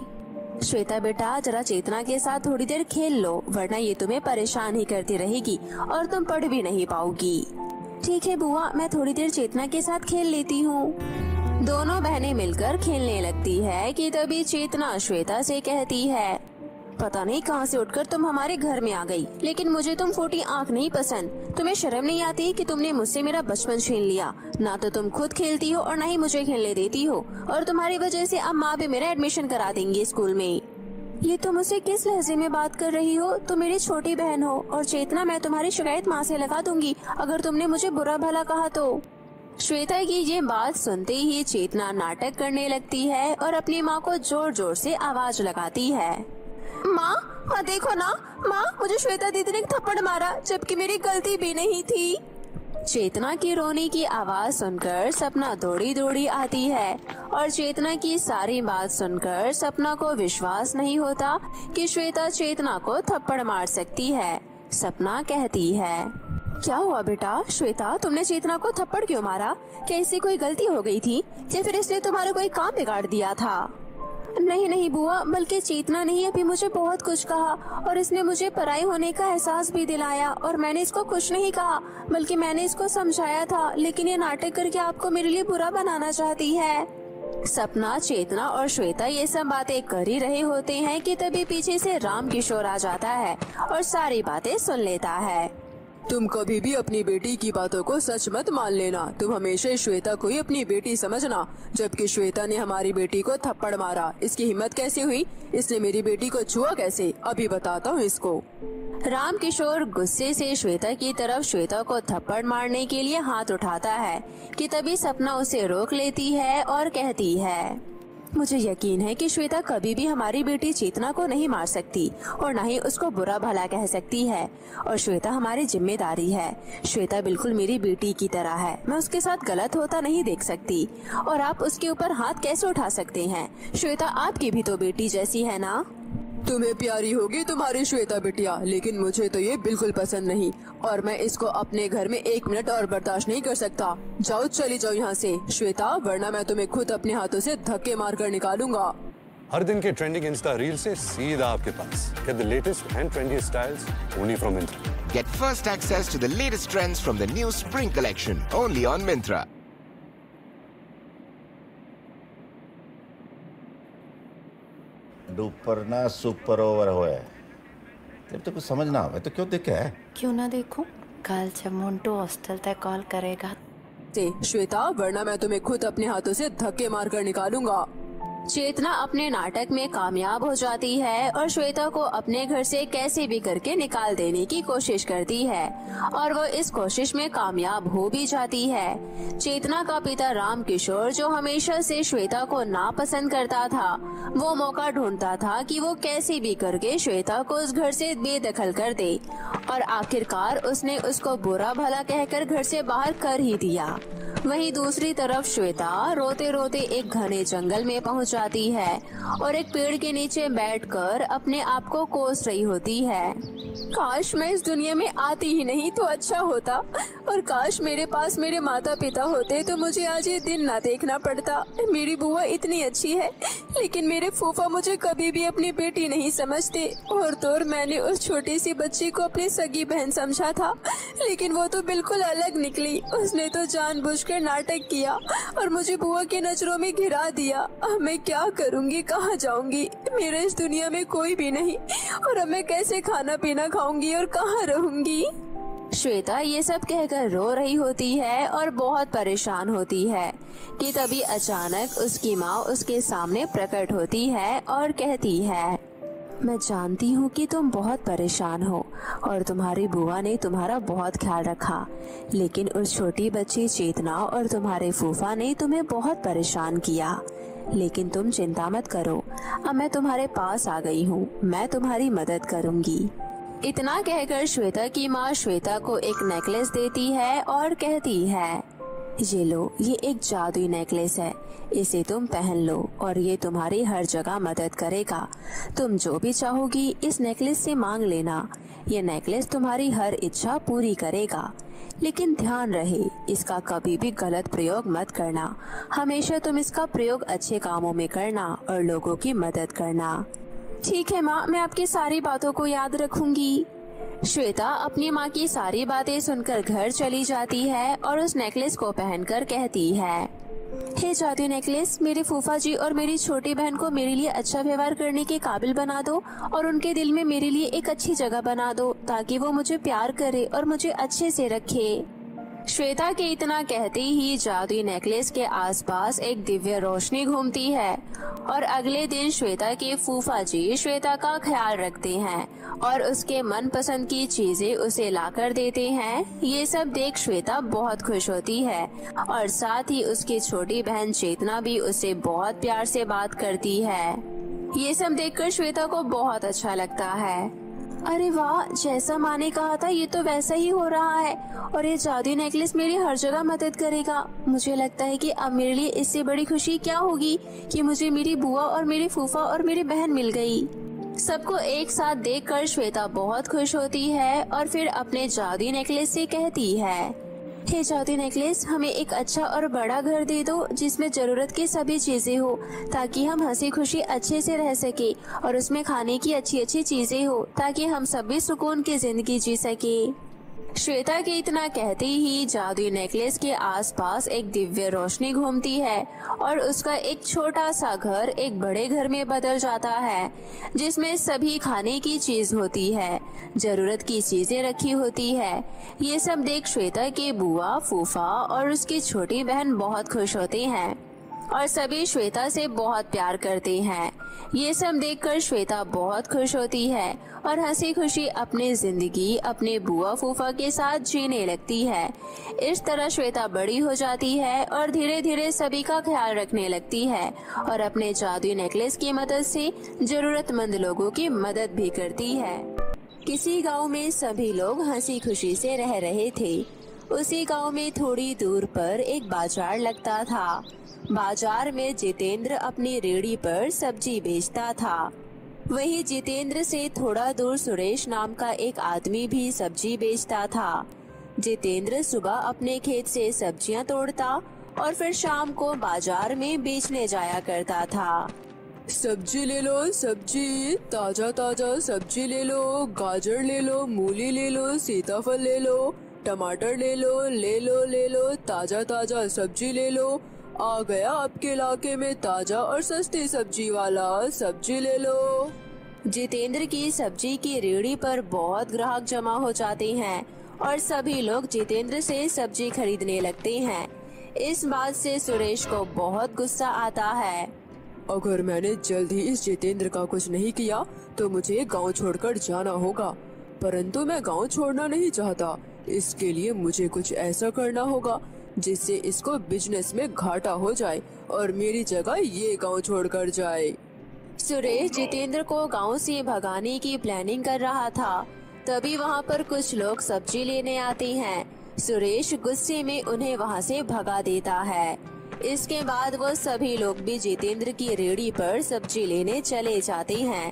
श्वेता बेटा जरा चेतना के साथ थोड़ी देर खेल लो, वरना ये तुम्हें परेशान ही करती रहेगी और तुम पढ़ भी नहीं पाओगी। ठीक है बुआ, मैं थोड़ी देर चेतना के साथ खेल लेती हूँ। दोनों बहनें मिलकर खेलने लगती है कि तभी चेतना श्वेता से कहती है, पता नहीं कहां से उठकर तुम हमारे घर में आ गई, लेकिन मुझे तुम फूटी आंख नहीं पसंद। तुम्हें शर्म नहीं आती कि तुमने मुझसे मेरा बचपन छीन लिया? ना तो तुम खुद खेलती हो और ना ही मुझे खेलने देती हो, और तुम्हारी वजह से अब माँ भी मेरा एडमिशन करा देंगी स्कूल में। ये तुम मुझसे किस लहजे में बात कर रही हो? तुम मेरी छोटी बहन हो और चेतना मैं तुम्हारी शिकायत माँ से लगा दूंगी अगर तुमने मुझे बुरा भला कहा तो। श्वेता की ये बात सुनते ही चेतना नाटक करने लगती है और अपनी माँ को जोर जोर से आवाज लगाती है। माँ, माँ देखो ना, माँ मुझे श्वेता दीदी ने थप्पड़ मारा जबकि मेरी गलती भी नहीं थी। चेतना की रोने की आवाज सुनकर सपना दौड़ी दौड़ी आती है और चेतना की सारी बात सुनकर सपना को विश्वास नहीं होता कि श्वेता चेतना को थप्पड़ मार सकती है। सपना कहती है, क्या हुआ बेटा? श्वेता, तुमने चेतना को थप्पड़ क्यों मारा? क्या इससे कोई गलती हो गई थी या फिर इसने तुम्हारा कोई काम बिगाड़ दिया था? नहीं नहीं बुआ, बल्कि चेतना ने ही अभी मुझे बहुत कुछ कहा और इसने मुझे पराई होने का एहसास भी दिलाया और मैंने इसको कुछ नहीं कहा बल्कि मैंने इसको समझाया था, लेकिन ये नाटक करके आपको मेरे लिए बुरा बनाना चाहती है। सपना, चेतना और श्वेता ये सब बातें कर ही रहे होते हैं कि तभी पीछे से राम किशोर आ जाता है और सारी बातें सुन लेता है। तुम कभी भी अपनी बेटी की बातों को सच मत मान लेना। तुम हमेशा श्वेता को ही अपनी बेटी समझना, जबकि श्वेता ने हमारी बेटी को थप्पड़ मारा। इसकी हिम्मत कैसे हुई? इसने मेरी बेटी को छुआ कैसे? अभी बताता हूँ इसको। राम किशोर गुस्से से श्वेता की तरफ श्वेता को थप्पड़ मारने के लिए हाथ उठाता है कि तभी सपना उसे रोक लेती है और कहती है, मुझे यकीन है कि श्वेता कभी भी हमारी बेटी चेतना को नहीं मार सकती और न ही उसको बुरा भला कह सकती है और श्वेता हमारी जिम्मेदारी है। श्वेता बिल्कुल मेरी बेटी की तरह है, मैं उसके साथ गलत होता नहीं देख सकती और आप उसके ऊपर हाथ कैसे उठा सकते हैं? श्वेता आपकी भी तो बेटी जैसी है ना? तुम्हें प्यारी होगी तुम्हारी श्वेता बिटिया, लेकिन मुझे तो ये बिल्कुल पसंद नहीं और मैं इसको अपने घर में 1 मिनट और बर्दाश्त नहीं कर सकता। जाओ, चली जाओ यहाँ से श्वेता, वरना मैं तुम्हें खुद अपने हाथों से धक्के मार कर निकालूंगा। हर दिन के ट्रेंडिंग इंस्टा रील से सीधा आपके पास। Get the latest and trendiest styles only from Myntra. Get first access to the latest trends from the new spring collection only on Myntra. ऊपर ना सुपर ओवर हुआ है। जब तो कुछ समझ ना आवे तो क्यों देखे है? क्यों ना देखूं? कल जब मोन्टू हॉस्टल तक कॉल करेगा। श्वेता, वरना मैं तुम्हें खुद अपने हाथों से धक्के मार कर निकालूंगा। चेतना अपने नाटक में कामयाब हो जाती है और श्वेता को अपने घर से कैसे भी करके निकाल देने की कोशिश करती है और वो इस कोशिश में कामयाब हो भी जाती है। चेतना का पिता राम किशोर, जो हमेशा से श्वेता को नापसंद करता था, वो मौका ढूंढता था कि वो कैसे भी करके श्वेता को उस घर से बेदखल कर दे और आखिरकार उसने उसको बुरा भला कहकर घर से बाहर कर ही दिया। वहीं दूसरी तरफ श्वेता रोते रोते एक घने जंगल में पहुंच जाती है और एक पेड़ के नीचे बैठकर अपने आप को कोस रही होती है। काश मैं इस दुनिया में आती ही नहीं तो अच्छा होता और काश मेरे पास मेरे माता पिता होते तो मुझे आज ये दिन ना देखना पड़ता। मेरी बुआ इतनी अच्छी है लेकिन मेरे फूफा मुझे कभी भी अपनी बेटी नहीं समझते और तो मैंने उस छोटी सी बच्ची को अपनी सगी बहन समझा था, लेकिन वो तो बिल्कुल अलग निकली। उसने तो जानबूझकर नाटक किया और मुझे बुआ की नजरों में गिरा दिया। अब मैं क्या करूँगी, कहाँ जाऊँगी? मेरे इस दुनिया में कोई भी नहीं और अब मैं कैसे खाना पीना खाऊंगी और कहाँ रहूंगी? श्वेता ये सब कहकर रो रही होती है और बहुत परेशान होती है कि तभी अचानक उसकी माँ उसके सामने प्रकट होती है और कहती है, मैं जानती हूँ कि तुम बहुत परेशान हो और तुम्हारी बुआ ने तुम्हारा बहुत ख्याल रखा, लेकिन उस छोटी बच्ची चेतना और तुम्हारे फूफा ने तुम्हें बहुत परेशान किया। लेकिन तुम चिंता मत करो, अब मैं तुम्हारे पास आ गई हूँ, मैं तुम्हारी मदद करूँगी। इतना कहकर श्वेता की माँ श्वेता को एक नेकलेस देती है और कहती है, ये लो, ये एक जादुई नेकलेस है, इसे तुम पहन लो और ये तुम्हारी हर जगह मदद करेगा। तुम जो भी चाहोगी इस नेकलेस से मांग लेना, ये नेकलेस तुम्हारी हर इच्छा पूरी करेगा। लेकिन ध्यान रहे, इसका कभी भी गलत प्रयोग मत करना। हमेशा तुम इसका प्रयोग अच्छे कामों में करना और लोगों की मदद करना। ठीक है माँ, मैं आपकी सारी बातों को याद रखूंगी। श्वेता अपनी माँ की सारी बातें सुनकर घर चली जाती है और उस नेकलेस को पहनकर कहती है, हे जादुई नेकलेस, मेरे फूफा जी और मेरी छोटी बहन को मेरे लिए अच्छा व्यवहार करने के काबिल बना दो और उनके दिल में मेरे लिए एक अच्छी जगह बना दो ताकि वो मुझे प्यार करे और मुझे अच्छे से रखे। श्वेता के इतना कहते ही जादुई नेकलेस के आसपास एक दिव्य रोशनी घूमती है और अगले दिन श्वेता के फूफा जी श्वेता का ख्याल रखते हैं और उसके मनपसंद की चीजें उसे लाकर देते हैं। ये सब देख श्वेता बहुत खुश होती है और साथ ही उसकी छोटी बहन चेतना भी उससे बहुत प्यार से बात करती है। ये सब देखकर श्वेता को बहुत अच्छा लगता है। अरे वाह, जैसा माँ ने कहा था ये तो वैसा ही हो रहा है और ये जादुई नेकलेस मेरी हर जगह मदद करेगा। मुझे लगता है कि अब मेरे लिए इससे बड़ी खुशी क्या होगी कि मुझे मेरी बुआ और मेरे फूफा और मेरी बहन मिल गई। सबको एक साथ देखकर श्वेता बहुत खुश होती है और फिर अपने जादुई नेकलेस से कहती है, हे जादुई नेकलेस, हमें एक अच्छा और बड़ा घर दे दो जिसमें जरूरत की सभी चीजें हो ताकि हम हंसी खुशी अच्छे से रह सके और उसमें खाने की अच्छी अच्छी चीजें हो ताकि हम सभी सुकून की जिंदगी जी सके। श्वेता के इतना कहते ही जादुई नेकलेस के आसपास एक दिव्य रोशनी घूमती है और उसका एक छोटा सा घर एक बड़े घर में बदल जाता है जिसमें सभी खाने की चीज होती है, जरूरत की चीजें रखी होती है। ये सब देख श्वेता के बुआ, फूफा और उसकी छोटी बहन बहुत खुश होते हैं और सभी श्वेता से बहुत प्यार करते हैं। ये सब देखकर श्वेता बहुत खुश होती है और हंसी खुशी अपनी जिंदगी अपने बुआ फूफा के साथ जीने लगती है। इस तरह श्वेता बड़ी हो जाती है और धीरे धीरे सभी का ख्याल रखने लगती है और अपने जादुई नेकलेस की मदद से जरूरतमंद लोगों की मदद भी करती है। किसी गांव में सभी लोग हंसी खुशी से रह रहे थे। उसी गांव में थोड़ी दूर पर एक बाजार लगता था। बाजार में जितेंद्र अपनी रेहड़ी पर सब्जी बेचता था। वहीं जितेंद्र से थोड़ा दूर सुरेश नाम का एक आदमी भी सब्जी बेचता था। जितेंद्र सुबह अपने खेत से सब्जियां तोड़ता और फिर शाम को बाजार में बेचने जाया करता था। सब्जी ले लो, सब्जी, ताजा ताजा सब्जी ले लो, गाजर ले लो, मूली ले लो, सीताफल ले लो, टमाटर ले लो, ले लो ले लो, ताजा ताजा सब्जी ले लो। आ गया आपके इलाके में ताजा और सस्ती सब्जी वाला, सब्जी ले लो। जितेंद्र की सब्जी की रेहड़ी पर बहुत ग्राहक जमा हो जाते हैं और सभी लोग जितेंद्र से सब्जी खरीदने लगते हैं। इस बात से सुरेश को बहुत गुस्सा आता है। अगर मैंने जल्द ही इस जितेंद्र का कुछ नहीं किया तो मुझे गांव छोड़कर जाना होगा, परंतु मैं गांव छोड़ना नहीं चाहता। इसके लिए मुझे कुछ ऐसा करना होगा जिससे इसको बिजनेस में घाटा हो जाए और मेरी जगह ये गांव छोड़कर जाए। सुरेश जितेंद्र को गांव से भगाने की प्लानिंग कर रहा था। तभी वहां पर कुछ लोग सब्जी लेने आते हैं। सुरेश गुस्से में उन्हें वहां से भगा देता है। इसके बाद वो सभी लोग भी जितेंद्र की रेहड़ी पर सब्जी लेने चले जाते हैं।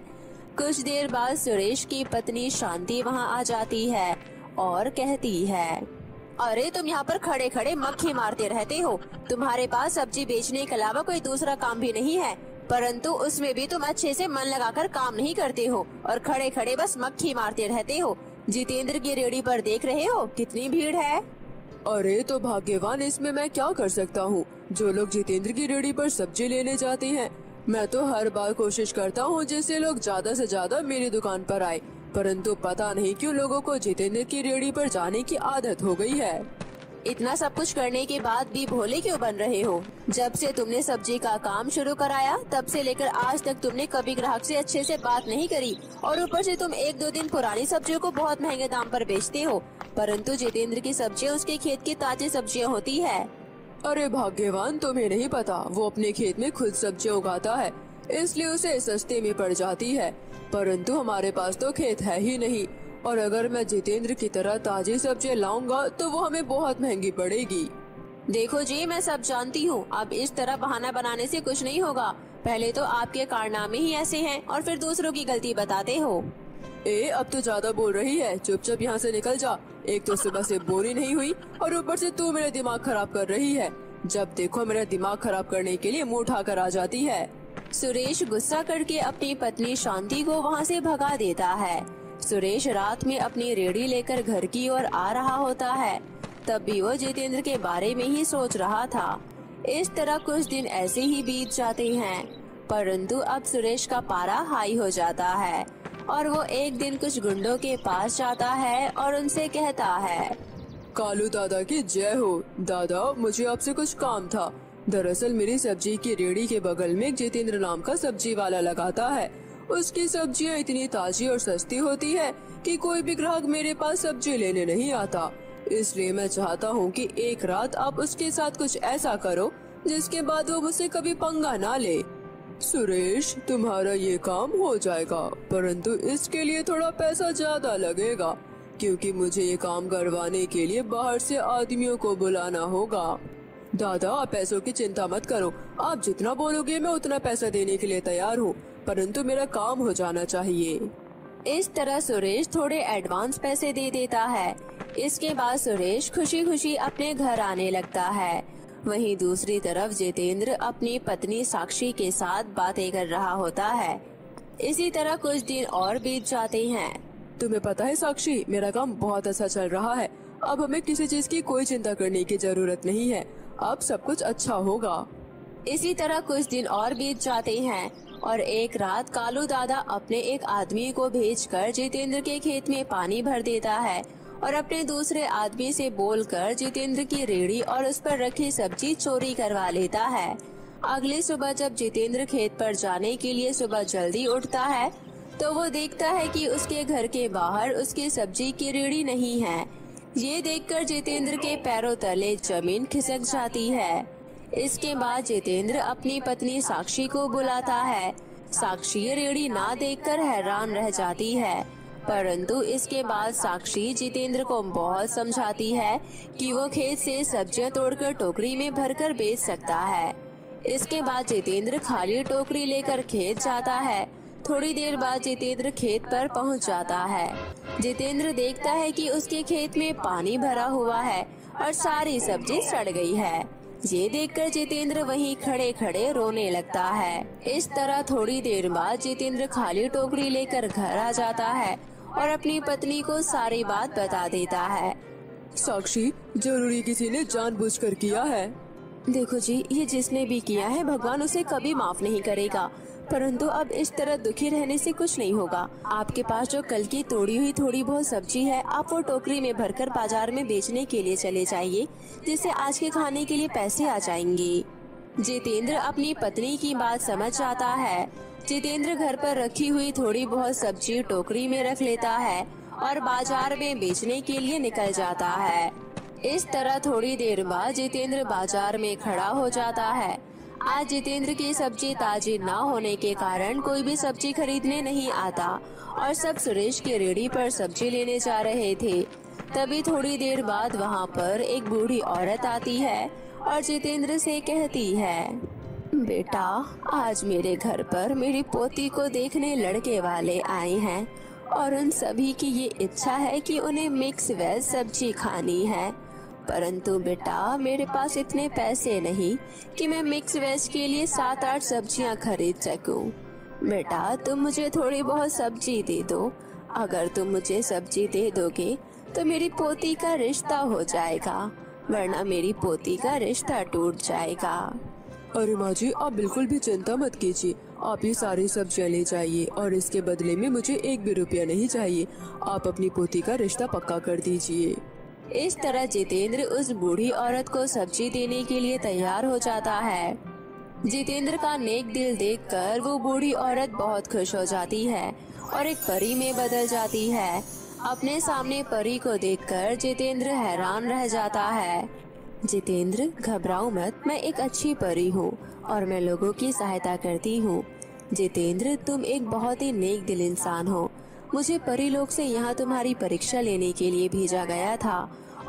कुछ देर बाद सुरेश की पत्नी शांति वहां आ जाती है और कहती है, अरे तुम यहाँ पर खड़े खड़े मक्खी मारते रहते हो। तुम्हारे पास सब्जी बेचने के अलावा कोई दूसरा काम भी नहीं है, परंतु उसमें भी तुम अच्छे से मन लगाकर काम नहीं करते हो और खड़े खड़े बस मक्खी मारते रहते हो। जितेंद्र की रेहड़ी पर देख रहे हो कितनी भीड़ है। अरे तो भाग्यवान, इसमें मैं क्या कर सकता हूँ। जो लोग जितेंद्र की रेहड़ी पर सब्जी लेने जाते हैं, मैं तो हर बार कोशिश करता हूँ जिससे लोग ज्यादा से ज्यादा मेरी दुकान पर आए, परंतु पता नहीं क्यों लोगों को जितेंद्र की रेहड़ी पर जाने की आदत हो गई है। इतना सब कुछ करने के बाद भी भोले क्यों बन रहे हो? जब से तुमने सब्जी का काम शुरू कराया तब से लेकर आज तक तुमने कभी ग्राहक से अच्छे से बात नहीं करी और ऊपर से तुम 1-2 दिन पुरानी सब्जियों को बहुत महंगे दाम पर बेचते हो, परंतु जितेंद्र की सब्जियां उसके खेत की ताजी सब्जियां होती है। अरे भाग्यवान, तुम्हें नहीं पता, वो अपने खेत में खुद सब्जियां उगाता है, इसलिए उसे सस्ते में पड़ जाती है, परंतु हमारे पास तो खेत है ही नहीं और अगर मैं जितेंद्र की तरह ताजी सब्जियां लाऊंगा तो वो हमें बहुत महंगी पड़ेगी। देखो जी, मैं सब जानती हूँ, अब इस तरह बहाना बनाने से कुछ नहीं होगा। पहले तो आपके कारनामे ही ऐसे हैं और फिर दूसरों की गलती बताते हो। अब तो ज्यादा बोल रही है, चुपचाप यहाँ से निकल जा। एक तो सुबह से बोरी नहीं हुई और ऊपर से तू मेरा दिमाग खराब कर रही है। जब देखो मेरा दिमाग खराब करने के लिए मुंह उठाकर आ जाती है। सुरेश गुस्सा करके अपनी पत्नी शांति को वहाँ से भगा देता है। सुरेश रात में अपनी रेहड़ी लेकर घर की ओर आ रहा होता है। तब भी वो जितेंद्र के बारे में ही सोच रहा था। इस तरह कुछ दिन ऐसे ही बीत जाते हैं, परंतु अब सुरेश का पारा हाई हो जाता है और वो एक दिन कुछ गुंडों के पास जाता है और उनसे कहता है, कालू दादा की जय हो। दादा, मुझे आपसे कुछ काम था। दरअसल मेरी सब्जी की रेहड़ी के बगल में एक जितेंद्र नाम का सब्जी वाला लगाता है। उसकी सब्जियां इतनी ताजी और सस्ती होती है कि कोई भी ग्राहक मेरे पास सब्जी लेने नहीं आता। इसलिए मैं चाहता हूँ कि एक रात आप उसके साथ कुछ ऐसा करो जिसके बाद वो मुझसे कभी पंगा ना ले। सुरेश, तुम्हारा ये काम हो जाएगा, परंतु इसके लिए थोड़ा पैसा ज्यादा लगेगा, क्योंकि मुझे ये काम करवाने के लिए बाहर से आदमियों को बुलाना होगा। दादा, आप पैसों की चिंता मत करो। आप जितना बोलोगे मैं उतना पैसा देने के लिए तैयार हूँ, परंतु मेरा काम हो जाना चाहिए। इस तरह सुरेश थोड़े एडवांस पैसे दे देता है। इसके बाद सुरेश खुशी खुशी अपने घर आने लगता है। वहीं दूसरी तरफ जितेंद्र अपनी पत्नी साक्षी के साथ बातें कर रहा होता है। इसी तरह कुछ दिन और बीत जाते हैं। तुम्हें पता है साक्षी, मेरा काम बहुत अच्छा चल रहा है। अब हमें किसी चीज की कोई चिंता करने की जरूरत नहीं है। अब सब कुछ अच्छा होगा। इसी तरह कुछ दिन और बीत जाते हैं और एक रात कालू दादा अपने एक आदमी को भेजकर जितेंद्र के खेत में पानी भर देता है और अपने दूसरे आदमी से बोलकर जितेंद्र की रेहड़ी और उस पर रखी सब्जी चोरी करवा लेता है। अगली सुबह जब जितेंद्र खेत पर जाने के लिए सुबह जल्दी उठता है तो वो देखता है कि उसके घर के बाहर उसकी सब्जी की रेहड़ी नहीं है। ये देखकर जितेंद्र के पैरों तले जमीन खिसक जाती है। इसके बाद जितेंद्र अपनी पत्नी साक्षी को बुलाता है। साक्षी रेहड़ी ना देखकर हैरान रह जाती है, परंतु इसके बाद साक्षी जितेंद्र को बहुत समझाती है कि वो खेत से सब्जियां तोड़कर टोकरी में भरकर बेच सकता है। इसके बाद जितेंद्र खाली टोकरी लेकर खेत जाता है। थोड़ी देर बाद जितेंद्र खेत पर पहुंच जाता है। जितेंद्र देखता है कि उसके खेत में पानी भरा हुआ है और सारी सब्जी सड़ गई है। ये देखकर जितेंद्र वहीं खड़े खड़े रोने लगता है। इस तरह थोड़ी देर बाद जितेंद्र खाली टोकरी लेकर घर आ जाता है और अपनी पत्नी को सारी बात बता देता है। साक्षी, जरूरी किसी ने जानबूझकर किया है। देखो जी, ये जिसने भी किया है भगवान उसे कभी माफ नहीं करेगा, परंतु अब इस तरह दुखी रहने से कुछ नहीं होगा। आपके पास जो कल की तोड़ी हुई थोड़ी बहुत सब्जी है, आप वो टोकरी में भरकर बाजार में बेचने के लिए चले जाइए, जिससे आज के खाने के लिए पैसे आ जाएंगे। जितेंद्र अपनी पत्नी की बात समझ जाता है। जितेंद्र घर पर रखी हुई थोड़ी बहुत सब्जी टोकरी में रख लेता है और बाजार में बेचने के लिए निकल जाता है। इस तरह थोड़ी देर बाद जितेंद्र बाजार में खड़ा हो जाता है। आज जितेंद्र की सब्जी ताजी ना होने के कारण कोई भी सब्जी खरीदने नहीं आता और सब सुरेश की रेहड़ी पर सब्जी लेने जा रहे थे। तभी थोड़ी देर बाद वहाँ पर एक बूढ़ी औरत आती है और जितेंद्र से कहती है, बेटा, आज मेरे घर पर मेरी पोती को देखने लड़के वाले आए हैं और उन सभी की ये इच्छा है कि उन्हें मिक्स वेज सब्जी खानी है, परंतु बेटा मेरे पास इतने पैसे नहीं कि मैं मिक्स वेज के लिए 7-8 सब्जियां खरीद सकूं। बेटा, तुम मुझे थोड़ी बहुत सब्जी दे दो। अगर तुम मुझे सब्जी दे दोगे तो मेरी पोती का रिश्ता हो जाएगा, वरना मेरी पोती का रिश्ता टूट जाएगा। अरे माँ जी, आप बिल्कुल भी चिंता मत कीजिए। आप ये सारी सब्जियाँ ले जाइए और इसके बदले में मुझे 1 भी रुपया नहीं चाहिए। आप अपनी पोती का रिश्ता पक्का कर दीजिए। इस तरह जितेंद्र उस बूढ़ी औरत को सब्जी देने के लिए तैयार हो जाता है। जितेंद्र का नेक दिल देखकर वो बूढ़ी औरत बहुत खुश हो जाती है और एक परी में बदल जाती है। अपने सामने परी को देखकर जितेंद्र हैरान रह जाता है। जितेंद्र, घबराओ मत, मैं एक अच्छी परी हूँ और मैं लोगों की सहायता करती हूँ। जितेंद्र, तुम एक बहुत ही नेक दिल इंसान हो। मुझे परी लोग से यहाँ तुम्हारी परीक्षा लेने के लिए भेजा गया था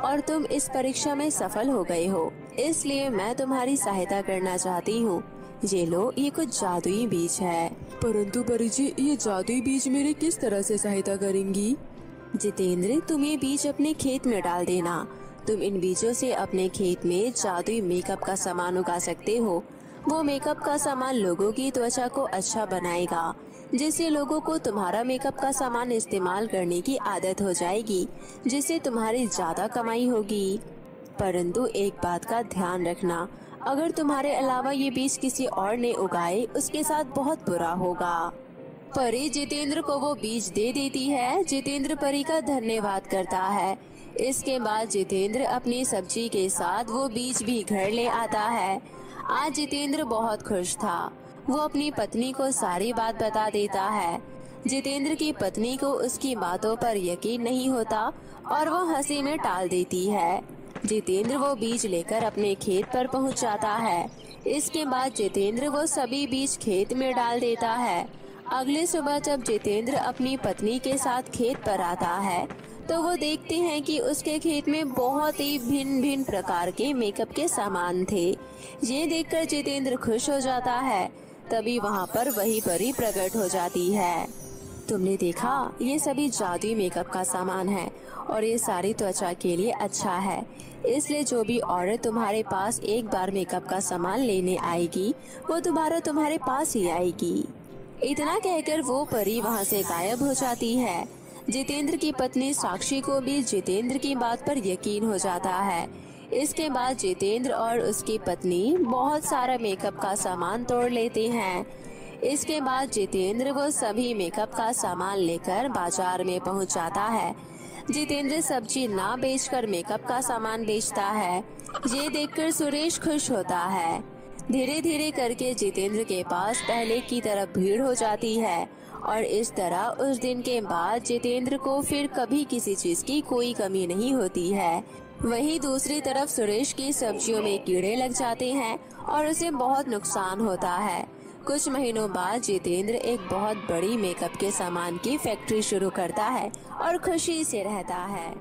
और तुम इस परीक्षा में सफल हो गए हो, इसलिए मैं तुम्हारी सहायता करना चाहती हूँ। ये लो, ये कुछ जादुई बीज है। परंतु परी जी, ये जादुई बीज मेरी किस तरह से सहायता करेंगी? जितेंद्र, तुम ये बीज अपने खेत में डाल देना। तुम इन बीजों से अपने खेत में जादुई मेकअप का सामान उगा सकते हो। वो मेकअप का सामान लोगों की त्वचा को अच्छा बनाएगा, जिससे लोगों को तुम्हारा मेकअप का सामान इस्तेमाल करने की आदत हो जाएगी, जिससे तुम्हारी ज्यादा कमाई होगी। परंतु एक बात का ध्यान रखना, अगर तुम्हारे अलावा ये बीज किसी और ने उगाए, उसके साथ बहुत बुरा होगा। परी जितेंद्र को वो बीज दे देती है। जितेंद्र परी का धन्यवाद करता है। इसके बाद जितेंद्र अपनी सब्जी के साथ वो बीज भी घर ले आता है। आज जितेंद्र बहुत खुश था। वो अपनी पत्नी को सारी बात बता देता है। जितेंद्र की पत्नी को उसकी बातों पर यकीन नहीं होता और वो हंसी में टाल देती है। जितेंद्र वो बीज लेकर अपने खेत पर पहुंच जाता है। इसके बाद जितेंद्र वो सभी बीज खेत में डाल देता है। अगले सुबह जब जितेंद्र अपनी पत्नी के साथ खेत पर आता है तो वो देखते हैं कि उसके खेत में बहुत ही भिन्न भिन्न प्रकार के मेकअप के सामान थे। ये देखकर जितेंद्र खुश हो जाता है। तभी वहाँ पर वही परी प्रकट हो जाती है। तुमने देखा, ये सभी जादुई मेकअप का सामान है और ये सारी त्वचा के लिए अच्छा है। इसलिए जो भी औरत तुम्हारे पास एक बार मेकअप का सामान लेने आएगी वो दोबारा तुम्हारे पास ही आएगी। इतना कहकर वो परी वहाँ से गायब हो जाती है। जितेंद्र की पत्नी साक्षी को भी जितेंद्र की बात पर यकीन हो जाता है। इसके बाद जितेंद्र और उसकी पत्नी बहुत सारा मेकअप का सामान तोड़ लेते हैं। इसके बाद जितेंद्र वो सभी मेकअप का सामान लेकर बाजार में पहुंच जाता है। जितेंद्र सब्जी ना बेचकर मेकअप का सामान बेचता है। ये देखकर सुरेश खुश होता है। धीरे धीरे करके जितेंद्र के पास पहले की तरह भीड़ हो जाती है और इस तरह उस दिन के बाद जितेंद्र को फिर कभी किसी चीज की कोई कमी नहीं होती है। वहीं दूसरी तरफ सुरेश की सब्जियों में कीड़े लग जाते हैं और उसे बहुत नुकसान होता है। कुछ महीनों बाद जितेंद्र एक बहुत बड़ी मेकअप के सामान की फैक्ट्री शुरू करता है और खुशी से रहता है।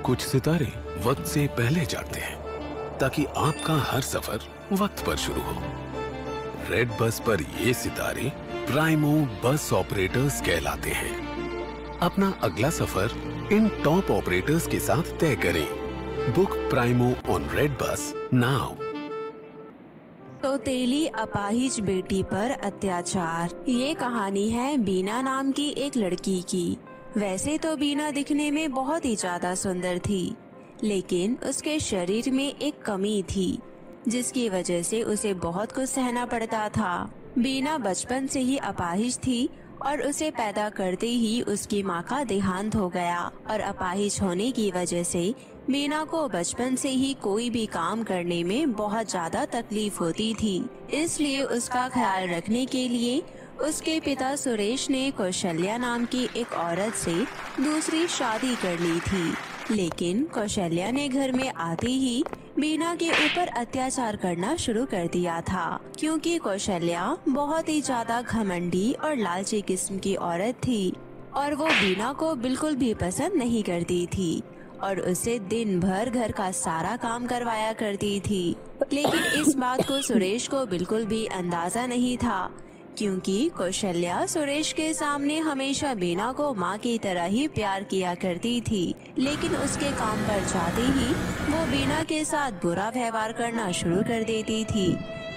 कुछ सितारे वक्त से पहले जागते हैं ताकि आपका हर सफर वक्त पर शुरू हो। रेड बस पर ये सितारे प्राइमो बस ऑपरेटर्स कहलाते हैं। अपना अगला सफर इन टॉप ऑपरेटर्स के साथ तय करें। Book Primo on redBus now. सौतेली अपाहिज बेटी पर अत्याचार। ये कहानी है बीना नाम की एक लड़की की। वैसे तो बीना दिखने में बहुत ही ज्यादा सुंदर थी, लेकिन उसके शरीर में एक कमी थी जिसकी वजह से उसे बहुत कुछ सहना पड़ता था। बीना बचपन से ही अपाहिज थी और उसे पैदा करते ही उसकी माँ का देहांत हो गया और अपाहिज होने की वजह से बीना को बचपन से ही कोई भी काम करने में बहुत ज्यादा तकलीफ होती थी। इसलिए उसका ख्याल रखने के लिए उसके पिता सुरेश ने कौशल्या नाम की एक औरत से दूसरी शादी कर ली थी। लेकिन कौशल्या ने घर में आते ही बीना के ऊपर अत्याचार करना शुरू कर दिया था, क्योंकि कौशल्या बहुत ही ज्यादा घमंडी और लालची किस्म की औरत थी और वो बीना को बिल्कुल भी पसंद नहीं करती थी और उसे दिन भर घर का सारा काम करवाया करती थी। लेकिन इस बात को सुरेश को बिल्कुल भी अंदाजा नहीं था, क्योंकि कौशल्या सुरेश के सामने हमेशा बीना को माँ की तरह ही प्यार किया करती थी। लेकिन उसके काम पर जाते ही वो बीना के साथ बुरा व्यवहार करना शुरू कर देती थी।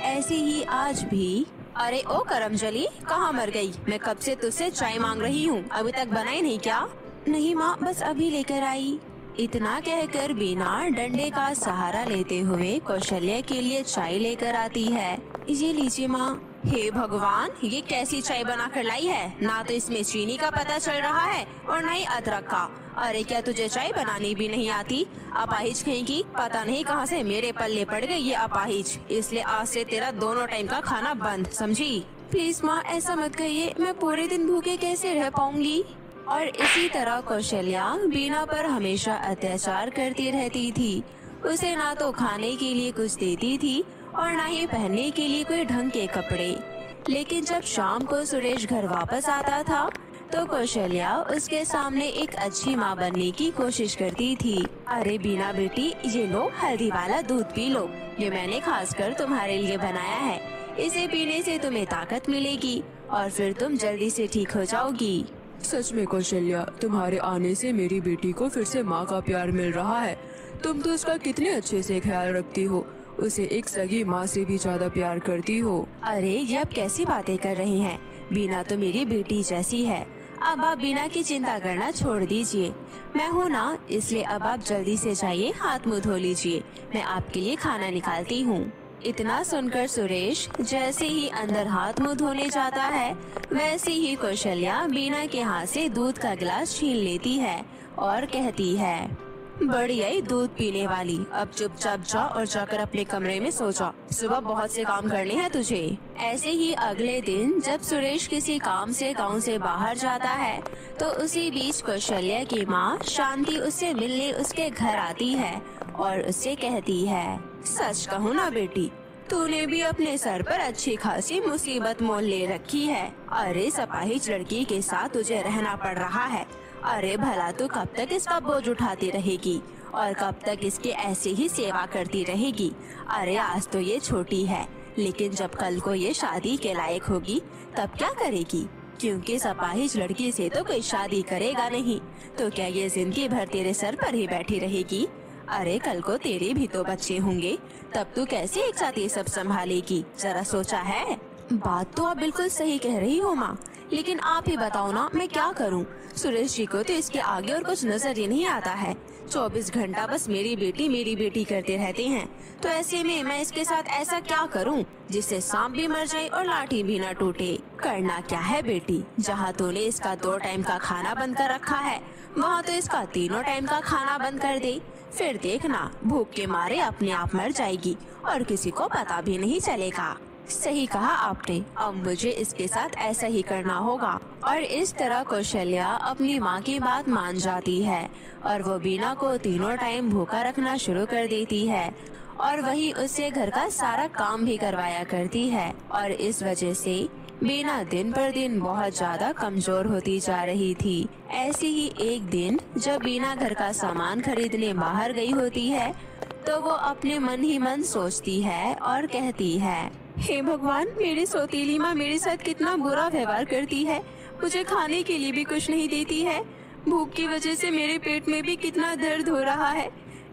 ऐसे ही आज भी। अरे ओ करमजली, कहाँ मर गई? मैं कब से तुझसे चाय मांग रही हूँ, अभी तक बनाई नहीं क्या? नहीं माँ, बस अभी लेकर आई। इतना कहकर बीना डंडे का सहारा लेते हुए कौशल्या के लिए चाय लेकर आती है। ये लीजिए माँ। हे भगवान, ये कैसी चाय बना कर लाई है? ना तो इसमें चीनी का पता चल रहा है और ना ही अदरक का। अरे क्या तुझे चाय बनानी भी नहीं आती? अपाहिज कहेगी, पता नहीं कहाँ से मेरे पल्ले पड़ गई ये अपाहिज। इसलिए आज से तेरा दोनों टाइम का खाना बंद, समझी? प्लीज माँ, ऐसा मत कहिए, मैं पूरे दिन भूखे कैसे रह पाऊंगी? और इसी तरह कौशल्या बीना पर हमेशा अत्याचार करती रहती थी। उसे ना तो खाने के लिए कुछ देती थी और ना ही पहनने के लिए कोई ढंग के कपड़े। लेकिन जब शाम को सुरेश घर वापस आता था तो कौशल्या उसके सामने एक अच्छी माँ बनने की कोशिश करती थी। अरे बीना बेटी, ये लो हल्दी वाला दूध पी लो, ये मैंने खासकर तुम्हारे लिए बनाया है। इसे पीने से तुम्हें ताकत मिलेगी और फिर तुम जल्दी से ठीक हो जाओगी। सच में कौशल्या, तुम्हारे आने से मेरी बेटी को फिर से माँ का प्यार मिल रहा है। तुम तो उसका कितने अच्छे से ख्याल रखती हो, उसे एक सगी माँ से भी ज्यादा प्यार करती हो। अरे ये आप कैसी बातें कर रही हैं? बीना तो मेरी बेटी जैसी है। अब आप बीना की चिंता करना छोड़ दीजिए, मैं हूँ ना, इसलिए अब आप जल्दी से जाइए, हाथ मुँह धो लीजिए, मैं आपके लिए खाना निकालती हूँ। इतना सुनकर सुरेश जैसे ही अंदर हाथ मुँह धोने जाता है, वैसे ही कौशल्या बीना के हाथ से दूध का गिलास छीन लेती है और कहती है, बढ़िया ही दूध पीने वाली। अब चुपचाप जा और जाकर अपने कमरे में सो जा। सुबह बहुत से काम करने हैं तुझे। ऐसे ही अगले दिन जब सुरेश किसी काम से गांव से बाहर जाता है तो उसी बीच कौशल्या की माँ शांति उससे मिलने उसके घर आती है और उससे कहती है, सच कहूँ ना बेटी, तूने भी अपने सर पर अच्छी खासी मुसीबत मोल ले रखी है। अरे सपाहिज लड़की के साथ तुझे रहना पड़ रहा है। अरे भला तू कब तक इसका बोझ उठाती रहेगी और कब तक इसकी ऐसे ही सेवा करती रहेगी। अरे आज तो ये छोटी है, लेकिन जब कल को ये शादी के लायक होगी तब क्या करेगी? क्योंकि सपाहिज लड़की से तो कोई शादी करेगा नहीं, तो क्या ये जिंदगी भर तेरे सर पर ही बैठी रहेगी? अरे कल को तेरे भी तो बच्चे होंगे, तब तू कैसे एक साथ ये सब संभालेगी? जरा सोचा है? बात तो आप बिल्कुल सही कह रही हो माँ, लेकिन आप ही बताओ ना मैं क्या करूँ? सुरेश जी को तो इसके आगे और कुछ नजर ही नहीं आता है। 24 घंटा बस मेरी बेटी करते रहते हैं। तो ऐसे में मैं इसके साथ ऐसा क्या करूं जिससे सांप भी मर जाए और लाठी भी न टूटे? करना क्या है बेटी, जहां तूने इसका 2 टाइम का खाना बंद कर रखा है वहां तो इसका 3 टाइम का खाना बंद कर दे। फिर देखना भूख के मारे अपने आप मर जाएगी और किसी को पता भी नहीं चलेगा। सही कहा आपने, अब मुझे इसके साथ ऐसा ही करना होगा। और इस तरह कौशल्या अपनी माँ की बात मान जाती है और वो बीना को 3 टाइम भूखा रखना शुरू कर देती है और वही उससे घर का सारा काम भी करवाया करती है। और इस वजह से बीना दिन पर दिन बहुत ज्यादा कमजोर होती जा रही थी। ऐसे ही एक दिन जब बीना घर का सामान खरीदने बाहर गई होती है तो वो अपने मन ही मन सोचती है और कहती है, हे भगवान, मेरी सौतेली माँ मेरे साथ कितना बुरा व्यवहार करती है। मुझे खाने के लिए भी कुछ नहीं देती है। भूख की वजह से मेरे पेट में भी कितना दर्द हो रहा है,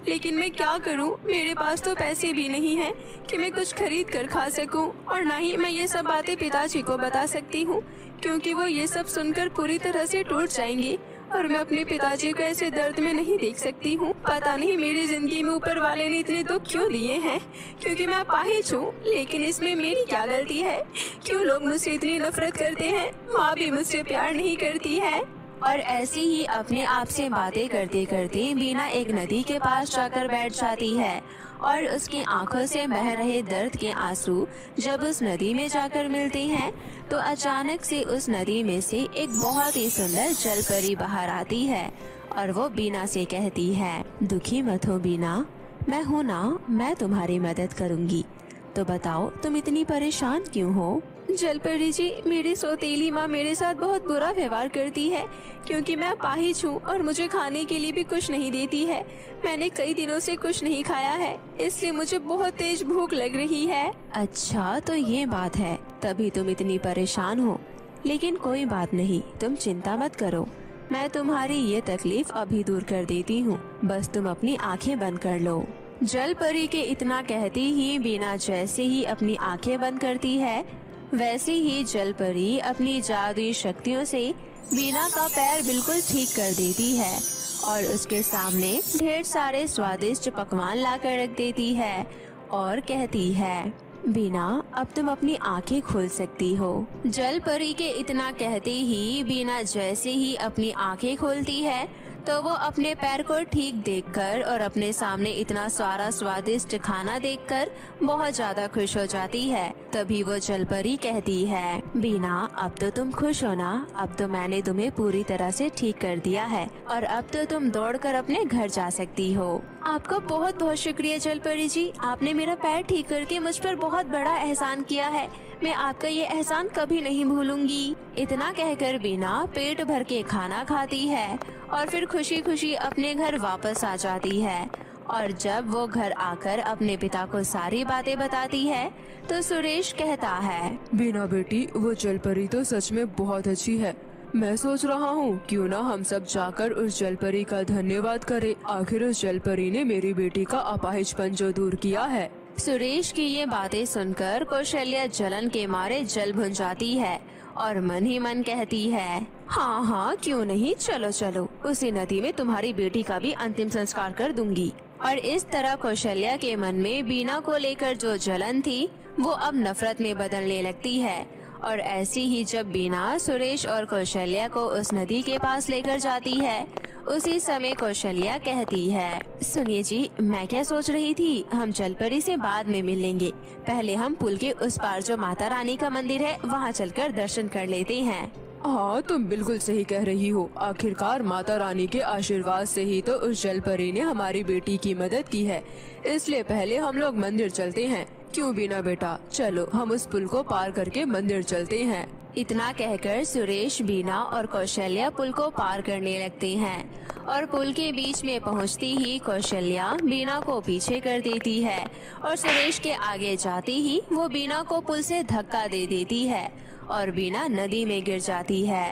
लेकिन मैं क्या करूं? मेरे पास तो पैसे भी नहीं हैं कि मैं कुछ खरीद कर खा सकूं और ना ही मैं ये सब बातें पिताजी को बता सकती हूं, क्योंकि वो ये सब सुनकर पूरी तरह से टूट जाएंगे और मैं अपने पिताजी को ऐसे दर्द में नहीं देख सकती हूँ। पता नहीं मेरी जिंदगी में ऊपर वाले ने इतने दुख क्यों दिए हैं, क्योंकि मैं अपाहिज हूँ, लेकिन इसमें मेरी क्या गलती है? क्यों लोग मुझसे इतनी नफरत करते हैं? माँ भी मुझसे प्यार नहीं करती है। और ऐसे ही अपने आप से बातें करते करते बीना एक नदी के पास जाकर बैठ जाती है और उसकी आंखों से बह रहे दर्द के आंसू जब उस नदी में जाकर मिलते हैं तो अचानक से उस नदी में से एक बहुत ही सुंदर जल परी बाहर आती है और वो बीना से कहती है, दुखी मत हो बीना, मैं हूँ ना, मैं तुम्हारी मदद करूँगी। तो बताओ तुम इतनी परेशान क्यों हो? जलपरी जी, मेरी सौतेली माँ मेरे साथ बहुत बुरा व्यवहार करती है क्योंकि मैं अपाहिज हूँ और मुझे खाने के लिए भी कुछ नहीं देती है। मैंने कई दिनों से कुछ नहीं खाया है, इसलिए मुझे बहुत तेज भूख लग रही है। अच्छा, तो ये बात है, तभी तुम इतनी परेशान हो। लेकिन कोई बात नहीं, तुम चिंता मत करो, मैं तुम्हारी ये तकलीफ अभी दूर कर देती हूँ। बस तुम अपनी आँखें बंद कर लो। जल परी के इतना कहती ही बीना जैसे ही अपनी आँखें बंद करती है वैसे ही जल परी अपनी जादुई शक्तियों से बीना का पैर बिल्कुल ठीक कर देती है और उसके सामने ढेर सारे स्वादिष्ट पकवान लाकर रख देती है और कहती है, बीना अब तुम अपनी आंखें खोल सकती हो। जल परी के इतना कहते ही बीना जैसे ही अपनी आंखें खोलती है तो वो अपने पैर को ठीक देखकर और अपने सामने इतना सारा स्वादिष्ट खाना देखकर बहुत ज्यादा खुश हो जाती है। तभी वो जलपरी कहती है, बीना अब तो तुम खुश हो ना, अब तो मैंने तुम्हें पूरी तरह से ठीक कर दिया है और अब तो तुम दौड़कर अपने घर जा सकती हो। आपका बहुत बहुत शुक्रिया जलपरी जी, आपने मेरा पैर ठीक करके मुझ पर बहुत बड़ा एहसान किया है। मैं आपका ये एहसान कभी नहीं भूलूंगी। इतना कहकर बीना पेट भर के खाना खाती है और फिर खुशी खुशी अपने घर वापस आ जाती है। और जब वो घर आकर अपने पिता को सारी बातें बताती है तो सुरेश कहता है, बीना बेटी, वो जलपरी तो सच में बहुत अच्छी है। मैं सोच रहा हूँ क्यों ना हम सब जाकर उस जलपरी का धन्यवाद करें। आखिर उस जलपरी ने मेरी बेटी का अपाहिजपन जो दूर किया है। सुरेश की ये बातें सुनकर कौशल्या जलन के मारे जल भुन जाती है और मन ही मन कहती है, हाँ हाँ क्यों नहीं, चलो चलो, उसी नदी में तुम्हारी बेटी का भी अंतिम संस्कार कर दूंगी। और इस तरह कौशल्या के मन में बीना को लेकर जो जलन थी वो अब नफरत में बदलने लगती है और ऐसी ही जब बीना सुरेश और कौशल्या को उस नदी के पास लेकर जाती है, उसी समय कौशल्या कहती है, सुनिए जी, मैं क्या सोच रही थी, हम जलपरी से बाद में मिलेंगे। पहले हम पुल के उस पार जो माता रानी का मंदिर है वहाँ चलकर दर्शन कर लेते हैं। हाँ, तुम बिल्कुल सही कह रही हो। आखिरकार माता रानी के आशीर्वाद से ही तो उस जलपरी ने हमारी बेटी की मदद की है, इसलिए पहले हम लोग मंदिर चलते हैं। क्यों बीना बेटा, चलो हम उस पुल को पार करके मंदिर चलते हैं। इतना कहकर सुरेश, बीना और कौशल्या पुल को पार करने लगते हैं और पुल के बीच में पहुंचती ही कौशल्या बीना को पीछे कर देती है और सुरेश के आगे जाते ही वो बीना को पुल से धक्का दे देती है और बीना नदी में गिर जाती है।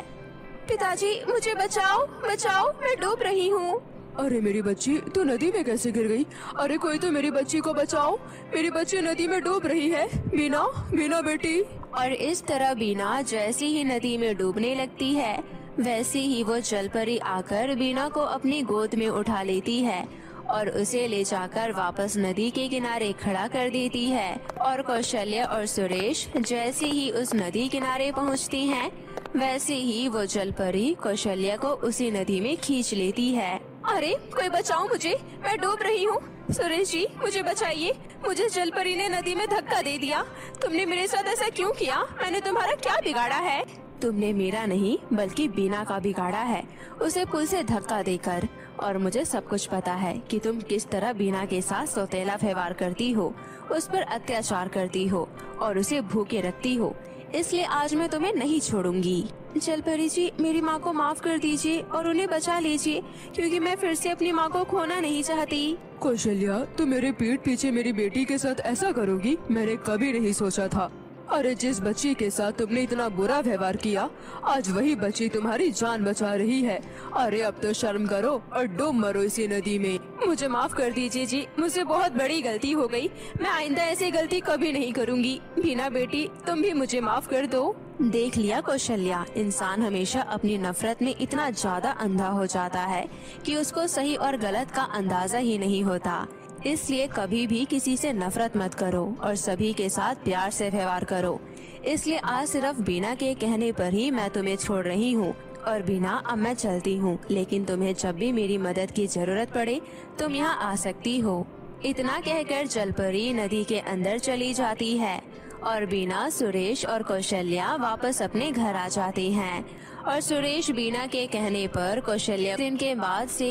पिताजी, मुझे बचाओ, बचाओ, मैं डूब रही हूँ। अरे मेरी बच्ची, तू नदी में कैसे गिर गई? अरे कोई तो मेरी बच्ची को बचाओ, मेरी बच्ची नदी में डूब रही है। बीना, बीना बेटी। और इस तरह बीना जैसे ही नदी में डूबने लगती है, वैसे ही वो जलपरी आकर बीना को अपनी गोद में उठा लेती है और उसे ले जाकर वापस नदी के किनारे खड़ा कर देती है। और कौशल्या और सुरेश जैसे ही उस नदी किनारे पहुंचती हैं, वैसे ही वो जलपरी कौशल्या को उसी नदी में खींच लेती है। अरे कोई बचाओ मुझे, मैं डूब रही हूँ। सुरेश जी, मुझे बचाइए, मुझे जलपरी ने नदी में धक्का दे दिया। तुमने मेरे साथ ऐसा क्यों किया? मैंने तुम्हारा क्या बिगाड़ा है? तुमने मेरा नहीं बल्कि बीना का बिगाड़ा है, उसे पुल से धक्का देकर। और मुझे सब कुछ पता है कि तुम किस तरह बीना के साथ सौतेला व्यवहार करती हो, उस पर अत्याचार करती हो और उसे भूखे रखती हो, इसलिए आज मैं तुम्हें नहीं छोड़ूंगी। जलपरी जी, मेरी माँ को माफ कर दीजिए और उन्हें बचा लीजिए, क्योंकि मैं फिर से अपनी माँ को खोना नहीं चाहती। कौशल्या, तुम मेरे पीठ पीछे मेरी बेटी के साथ ऐसा करोगी, मैंने कभी नहीं सोचा था। अरे जिस बच्ची के साथ तुमने इतना बुरा व्यवहार किया, आज वही बच्ची तुम्हारी जान बचा रही है। अरे अब तो शर्म करो और डूब मरो इसी नदी में। मुझे माफ कर दीजिए जी, मुझसे बहुत बड़ी गलती हो गई। मैं आइंदा ऐसी गलती कभी नहीं करूँगी। बीना बेटी, तुम भी मुझे माफ कर दो। देख लिया कौशल्या, इंसान हमेशा अपनी नफरत में इतना ज्यादा अंधा हो जाता है कि उसको सही और गलत का अंदाजा ही नहीं होता। इसलिए कभी भी किसी से नफरत मत करो और सभी के साथ प्यार से व्यवहार करो। इसलिए आज सिर्फ बीना के कहने पर ही मैं तुम्हें छोड़ रही हूँ। और बीना, अब मैं चलती हूँ, लेकिन तुम्हें जब भी मेरी मदद की जरूरत पड़े तुम यहाँ आ सकती हो। इतना कहकर जलपरी नदी के अंदर चली जाती है और बीना, सुरेश और कौशल्या वापस अपने घर आ जाते हैं। और सुरेश बीना के कहने पर कौशल्या दिन के बाद से